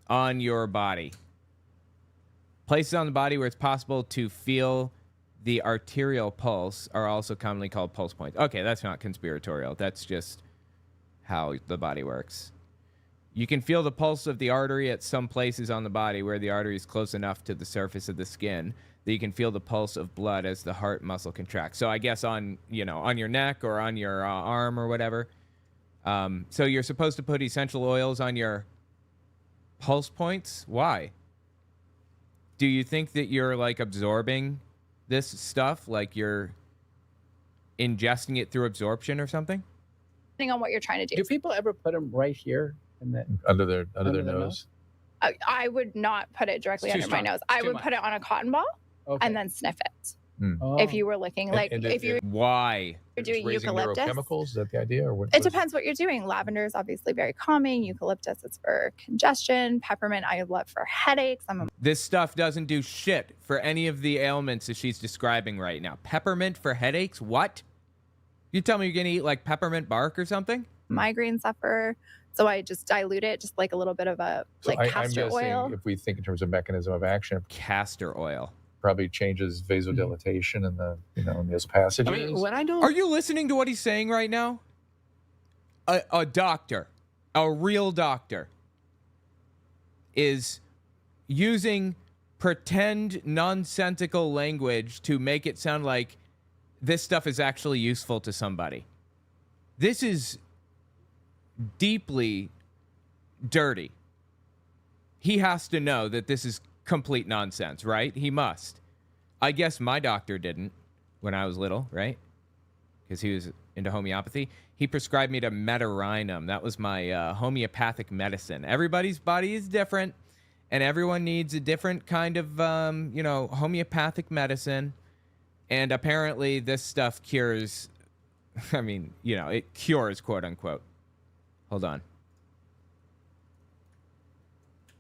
your body. Places on the body where it's possible to feel the arterial pulse are also commonly called pulse points. Okay, that's not conspiratorial. That's just how the body works. You can feel the pulse of the artery at some places on the body where the artery is close enough to the surface of the skin that you can feel the pulse of blood as the heart muscle contracts. So I guess on your neck or on your arm or whatever. So you're supposed to put essential oils on your pulse points? Why? Do you think that you're absorbing this stuff? Like you're ingesting it through absorption or something?
Depending on what you're trying to do.
Do people ever put them right here in the
under their nose.
I would not put it directly
It's too
under my
strong.
nose.
It's
I
too
would
much.
put it on a cotton ball
Okay.
and then sniff it.
Oh.
If you were looking, like
and
if you're
Why?
doing
raising
eucalyptus.
neurochemicals, is that the idea? Or what?
It depends what you're doing. Lavender is obviously very calming. Eucalyptus is for congestion. Peppermint I love for headaches.
This stuff doesn't do shit for any of the ailments that she's describing right now. Peppermint for headaches? What? You tell me you're going to eat like peppermint bark or something?
Migraine suffer. So I just dilute it, just like a little bit of a
So I'm
castor
guessing
oil.
if we think in terms of mechanism of action,
Castor oil.
probably changes vasodilatation in the in those passages.
I mean, when I don't.
Are you listening to what he's saying right now? A doctor, a real doctor, is using pretend nonsensical language to make it sound like this stuff is actually useful to somebody. This is deeply dirty. He has to know that this is complete nonsense, right? He must. I guess my doctor didn't when I was little, right? Because he was into homeopathy. He prescribed me to Meterinum. That was my homeopathic medicine. Everybody's body is different, and everyone needs a different kind of, homeopathic medicine. And apparently this stuff cures, it cures, quote unquote. Hold on.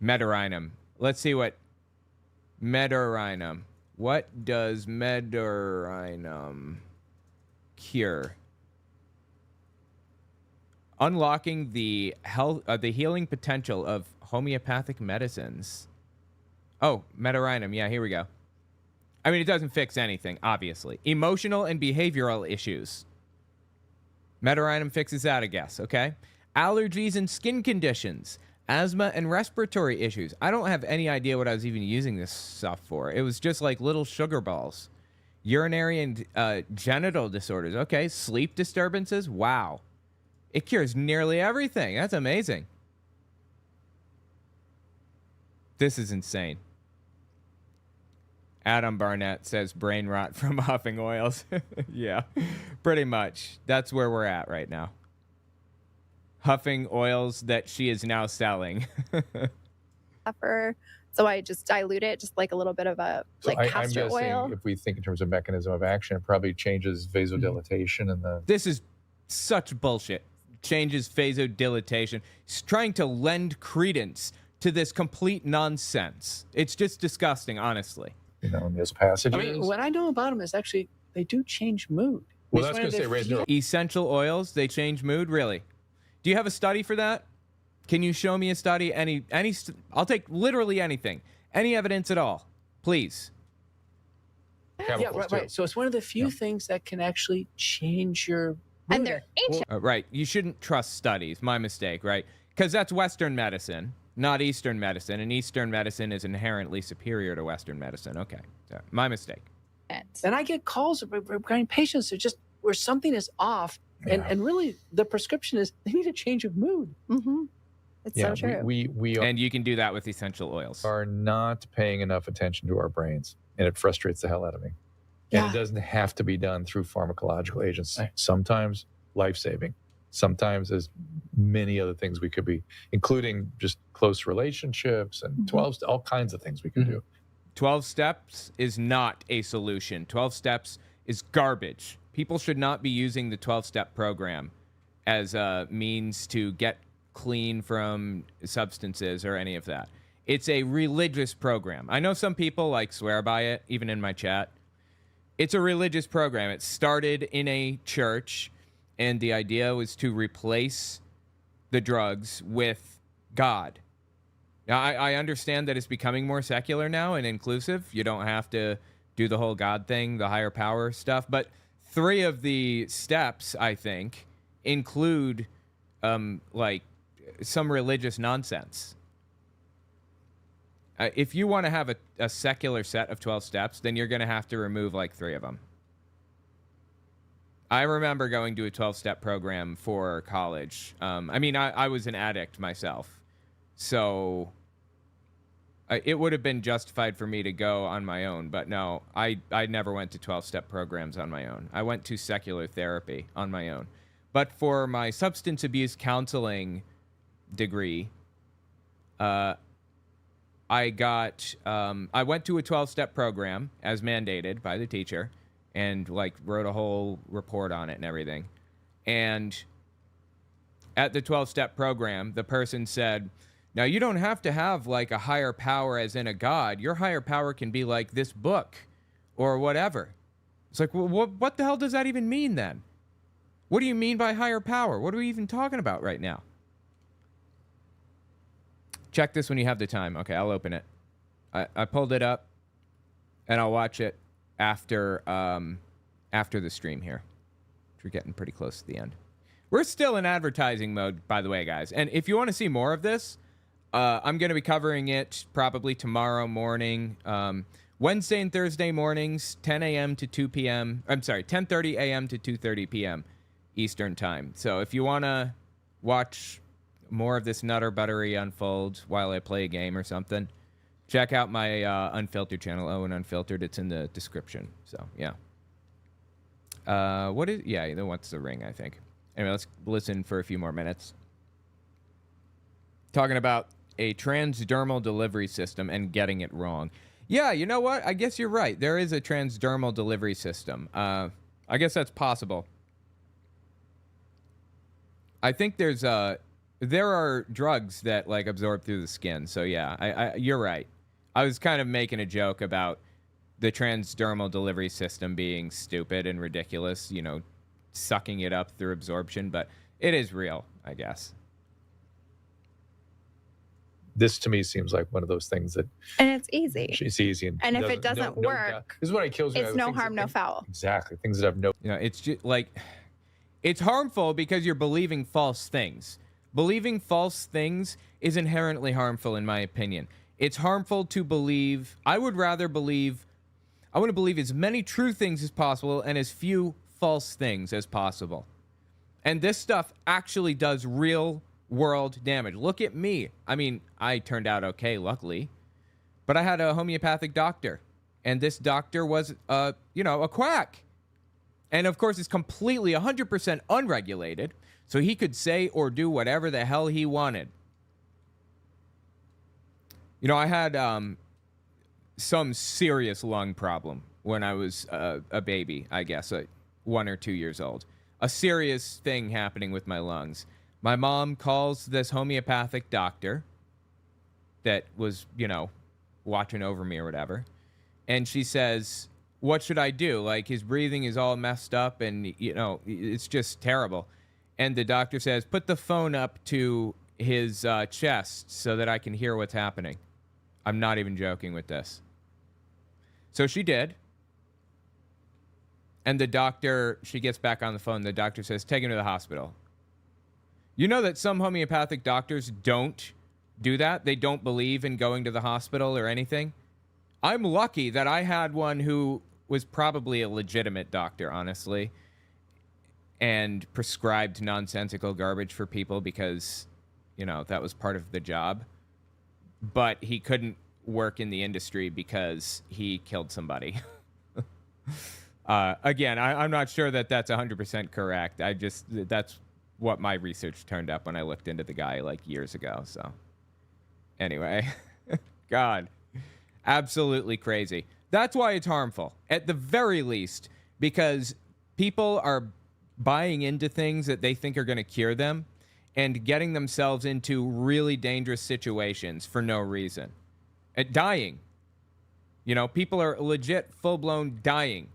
Meterinum. Let's see what Meterinum. What does Meterinum cure? Unlocking the healing potential of homeopathic medicines. Oh, Meterinum. Yeah, here we go. I mean, it doesn't fix anything, obviously. Emotional and behavioral issues. Meterinum fixes that, I guess, okay? Allergies and skin conditions. Asthma and respiratory issues. I don't have any idea what I was even using this stuff for. It was just like little sugar balls. Urinary and genital disorders. Okay, sleep disturbances. Wow. It cures nearly everything. That's amazing. This is insane. Adam Barnett says brain rot from huffing oils. Yeah, pretty much. That's where we're at right now. Huffing oils that she is now selling.
Suffer. So I just dilute it, just like a little bit of a
I'm
castor
guessing
oil.
if we think in terms of mechanism of action, it probably changes vasodilatation in the.
This is such bullshit. Changes vasodilatation. He's trying to lend credence to this complete nonsense. It's just disgusting, honestly.
In those passages.
I mean, what I know about them is actually they do change mood.
Well,
It's
that's
one of
going to say
the
raise
few-
neuro.
Essential oils, they change mood? Really? Do you have a study for that? Can you show me a study? I'll take literally anything. Any evidence at all. Please.
Yeah,
chemicals,
right.
too.
So it's one of the few things that can actually change your mood.
And they're ancient.
Right. You shouldn't trust studies. My mistake, right? Because that's Western medicine, not Eastern medicine. And Eastern medicine is inherently superior to Western medicine. Okay. So, my mistake.
And I get calls regarding patients who just where something is off, and really the prescription is they need a change of mood.
Mm-hmm. It's so true.
We
And you can do that with essential oils.
are not paying enough attention to our brains, and it frustrates the hell out of me.
Yeah.
And it doesn't have to be done through pharmacological agents.
Right.
Sometimes life-saving. Sometimes there's many other things we could be, including just close relationships and 12, all kinds of things we could do.
12 steps is not a solution. 12 steps is garbage. People should not be using the 12-step program as a means to get clean from substances or any of that. It's a religious program. I know some people swear by it, even in my chat. It's a religious program. It started in a church, and the idea was to replace the drugs with God. Now, I understand that it's becoming more secular now and inclusive. You don't have to do the whole God thing, the higher power stuff. But 3 of the steps, I think, include some religious nonsense. If you want to have a secular set of 12 steps, then you're going to have to remove 3 of them. I remember going to a 12-step program for college. I was an addict myself. So it would have been justified for me to go on my own, but no, I never went to 12-step programs on my own. I went to secular therapy on my own. But for my substance abuse counseling degree, I went to a 12-step program as mandated by the teacher and like wrote a whole report on it and everything. And at the 12-step program, the person said, now, you don't have to have like a higher power as in a god. Your higher power can be like this book or whatever. It's like, well, what the hell does that even mean then? What do you mean by higher power? What are we even talking about right now? Check this when you have the time. Okay, I'll open it. I pulled it up, and I'll watch it after the stream here. We're getting pretty close to the end. We're still in advertising mode, by the way, guys. And if you want to see more of this, I'm going to be covering it probably tomorrow morning. Wednesday and Thursday mornings, 10 a.m. to 2 p.m. I'm sorry, 10:30 a.m. to 2:30 p.m. Eastern time. So if you want to watch more of this nutter buttery unfold while I play a game or something, check out my Unfiltered channel, Owen Unfiltered. It's in the description. So, yeah. What's the ring, I think. Anyway, let's listen for a few more minutes. Talking about a transdermal delivery system and getting it wrong. Yeah, you know what? I guess you're right. There is a transdermal delivery system. I guess that's possible. I think there are drugs that like absorb through the skin. So yeah, you're right. I was kind of making a joke about the transdermal delivery system being stupid and ridiculous, you know, sucking it up through absorption, but it is real, I guess.
This to me seems like one of those things that,
and it's easy.
It's easy,
and if it doesn't work,
this is what it kills me.
It's no harm, no foul.
Exactly, things that have no.
You know, it's just like, it's harmful because you're believing false things. Believing false things is inherently harmful, in my opinion. It's harmful to believe. I want to believe as many true things as possible and as few false things as possible. And this stuff actually does real world damage. Look at me. I mean, I turned out okay, luckily. But I had a homeopathic doctor. And this doctor was, a quack. And of course, it's completely 100% unregulated. So he could say or do whatever the hell he wanted. You know, I had some serious lung problem when I was a baby, I guess, 1 or 2 years old. A serious thing happening with my lungs. My mom calls this homeopathic doctor that was, watching over me or whatever. And she says, what should I do? Like, his breathing is all messed up and, it's just terrible. And the doctor says, put the phone up to his chest so that I can hear what's happening. I'm not even joking with this. So she did. And the doctor, she gets back on the phone. The doctor says, take him to the hospital. You know that some homeopathic doctors don't do that? They don't believe in going to the hospital or anything. I'm lucky that I had one who was probably a legitimate doctor, honestly, and prescribed nonsensical garbage for people because, that was part of the job. But he couldn't work in the industry because he killed somebody. Again, I'm not sure that that's 100% correct. That's what my research turned up when I looked into the guy like years ago. So anyway, God, absolutely crazy. That's why it's harmful, at the very least, because people are buying into things that they think are going to cure them and getting themselves into really dangerous situations for no reason. Dying. People are legit full-blown dying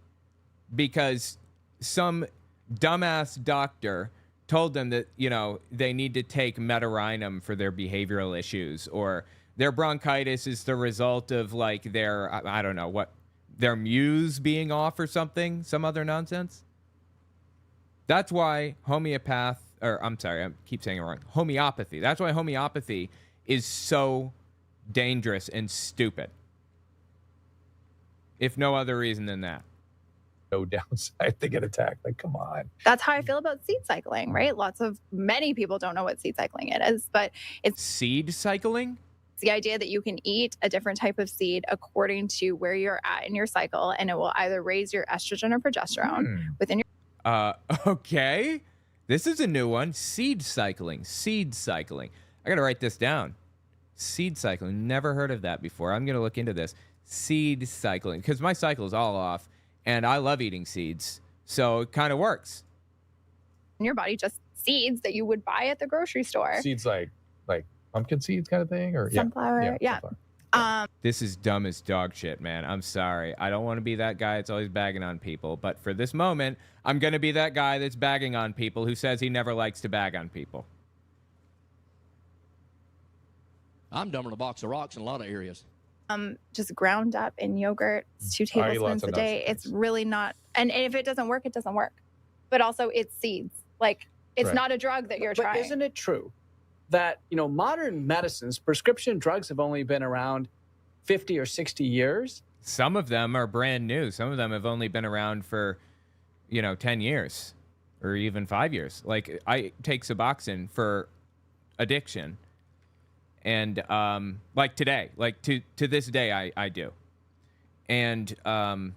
because some dumbass doctor told them that, they need to take Metarainum for their behavioral issues, or their bronchitis is the result of like their, I don't know what, their muse being off or something, some other nonsense. That's why homeopathy. I keep saying it wrong. Homeopathy. That's why homeopathy is so dangerous and stupid. If no other reason than that.
No downside to get attacked. Like, come on.
That's how I feel about seed cycling, right? Many people don't know what seed cycling it is, but it's
seed cycling.
the idea that you can eat a different type of seed according to where you're at in your cycle, and it will either raise your estrogen or progesterone within your.
Okay. This is a new one. Seed cycling. Seed cycling. I got to write this down. Seed cycling. Never heard of that before. I'm going to look into this. Seed cycling. Because my cycle is all off, and I love eating seeds. So it kind of works.
In your body, just seeds that you would buy at the grocery store.
Seeds like pumpkin seeds kind of thing, or
sunflower. Yeah.
Sunflower.
This is dumb as dog shit, man. I'm sorry. I don't want to be that guy that's always bagging on people. But for this moment, I'm going to be that guy that's bagging on people who says he never likes to bag on people.
I'm dumber than a box of rocks in a lot of areas.
Just ground up in yogurt. It's 2 tablespoons a day. It's really not. And if it doesn't work, it doesn't work. But also, it's seeds. Like, it's not a drug that you're trying.
But isn't it true that, modern medicines, prescription drugs have only been around 50 or 60 years?
Some of them are brand new. Some of them have only been around for, 10 years or even 5 years. Like, I take Suboxone for addiction. And, like today, like to this day, I do. And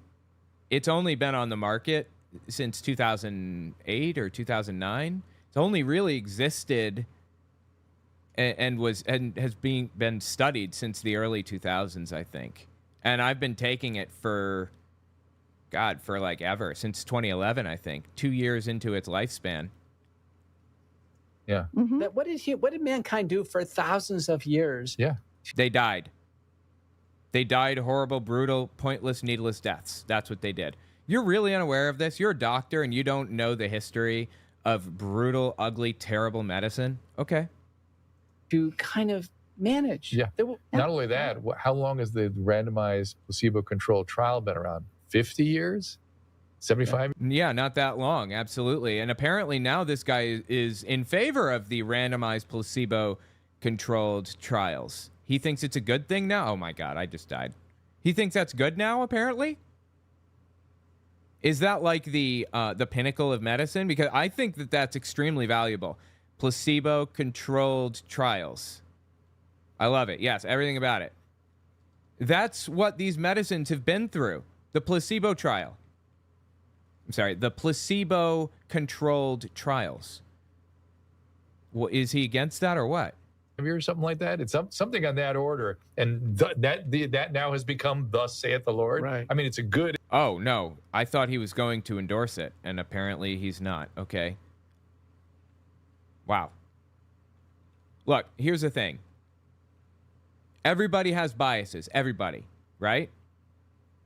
it's only been on the market since 2008 or 2009. It's only really existed and has been studied since the early 2000s, I think. And I've been taking it for like ever, since 2011, I think. 2 years into its lifespan.
Yeah.
Mm-hmm. What did mankind do for thousands of years?
Yeah.
They died. They died horrible, brutal, pointless, needless deaths. That's what they did. You're really unaware of this? You're a doctor and you don't know the history of brutal, ugly, terrible medicine? Okay.
To kind of manage.
Yeah. Not only that, how long has the randomized placebo-controlled trial been around? 50 years? 75?
Yeah, not that long. Absolutely. And apparently now this guy is in favor of the randomized placebo-controlled trials. He thinks it's a good thing now. Oh my God, I just died. He thinks that's good now, apparently? Is that like the pinnacle of medicine? Because I think that that's extremely valuable. Placebo-controlled trials. I love it. Yes, everything about it. That's what these medicines have been through. The placebo trial. I'm sorry, the placebo-controlled trials. Well, is he against that or what?
Or something like that. It's something on that order, and that now has become "Thus saith the Lord."
Right.
I mean, it's a good.
Oh no, I thought he was going to endorse it, and apparently he's not. Okay. Wow. Look, here's the thing. Everybody has biases. Everybody, right?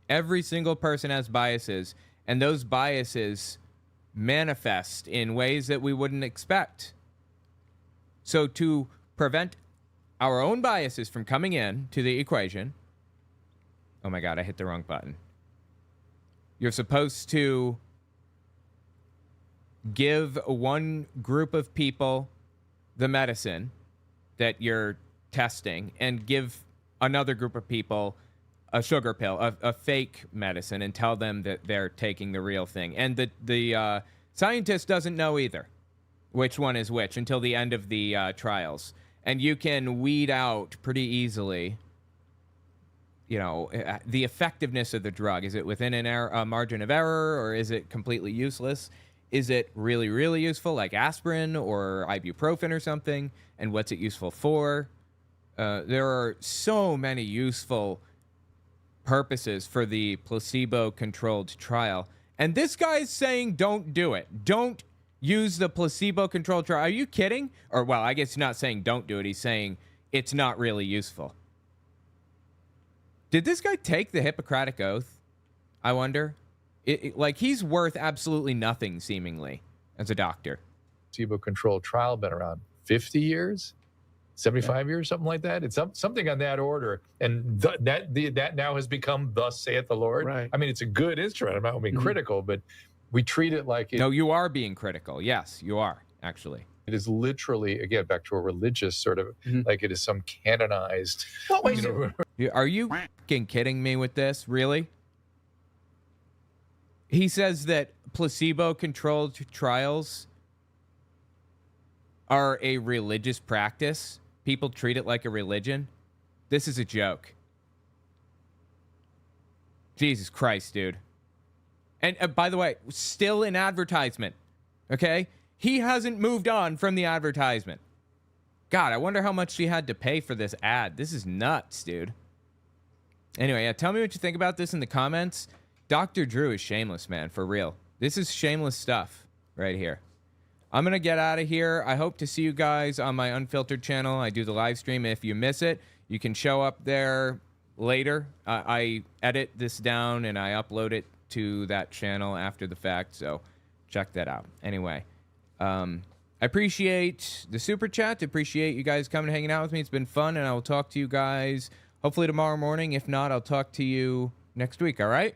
Every single person has biases, and those biases manifest in ways that we wouldn't expect. So to prevent our own biases from coming in to the equation, oh my God, I hit the wrong button. You're supposed to give one group of people the medicine that you're testing and give another group of people a sugar pill, a fake medicine, and tell them that they're taking the real thing. And the scientist doesn't know either which one is which until the end of the trials. And you can weed out pretty easily, the effectiveness of the drug. Is it within a margin of error, or is it completely useless? Is it really, really useful, like aspirin or ibuprofen or something? And what's it useful for? There are so many useful purposes for the placebo-controlled trial. And this guy's saying don't do it. Don't use the placebo-controlled trial. Are you kidding? Or, well, I guess he's not saying don't do it. He's saying it's not really useful. Did this guy take the Hippocratic Oath? I wonder. Like, he's worth absolutely nothing, seemingly, as a doctor.
Placebo-controlled trial been around 50 years? 75 years, something like that. It's something on that order, and that now has become "Thus saith the Lord."
Right.
I mean, it's a good instrument. I'm not being critical, but we treat it like
No, you are being critical. Yes, you are actually.
It is literally, again, back to a religious sort of like it is some canonized.
Are you fucking kidding me with this? Really? He says that placebo-controlled trials are a religious practice. People treat it like a religion. This is a joke. Jesus Christ, dude. And by the way, still in advertisement. Okay? He hasn't moved on from the advertisement. God, I wonder how much she had to pay for this ad. This is nuts, dude. Anyway, yeah, tell me what you think about this in the comments. Dr. Drew is shameless, man, for real. This is shameless stuff right here. I'm going to get out of here. I hope to see you guys on my Unfiltered channel. I do the live stream. If you miss it, you can show up there later. I edit this down and I upload it to that channel after the fact, so check that out. Anyway, I appreciate the super chat. Appreciate you guys coming and hanging out with me. It's been fun, and I will talk to you guys hopefully tomorrow morning. If not, I'll talk to you next week, all right?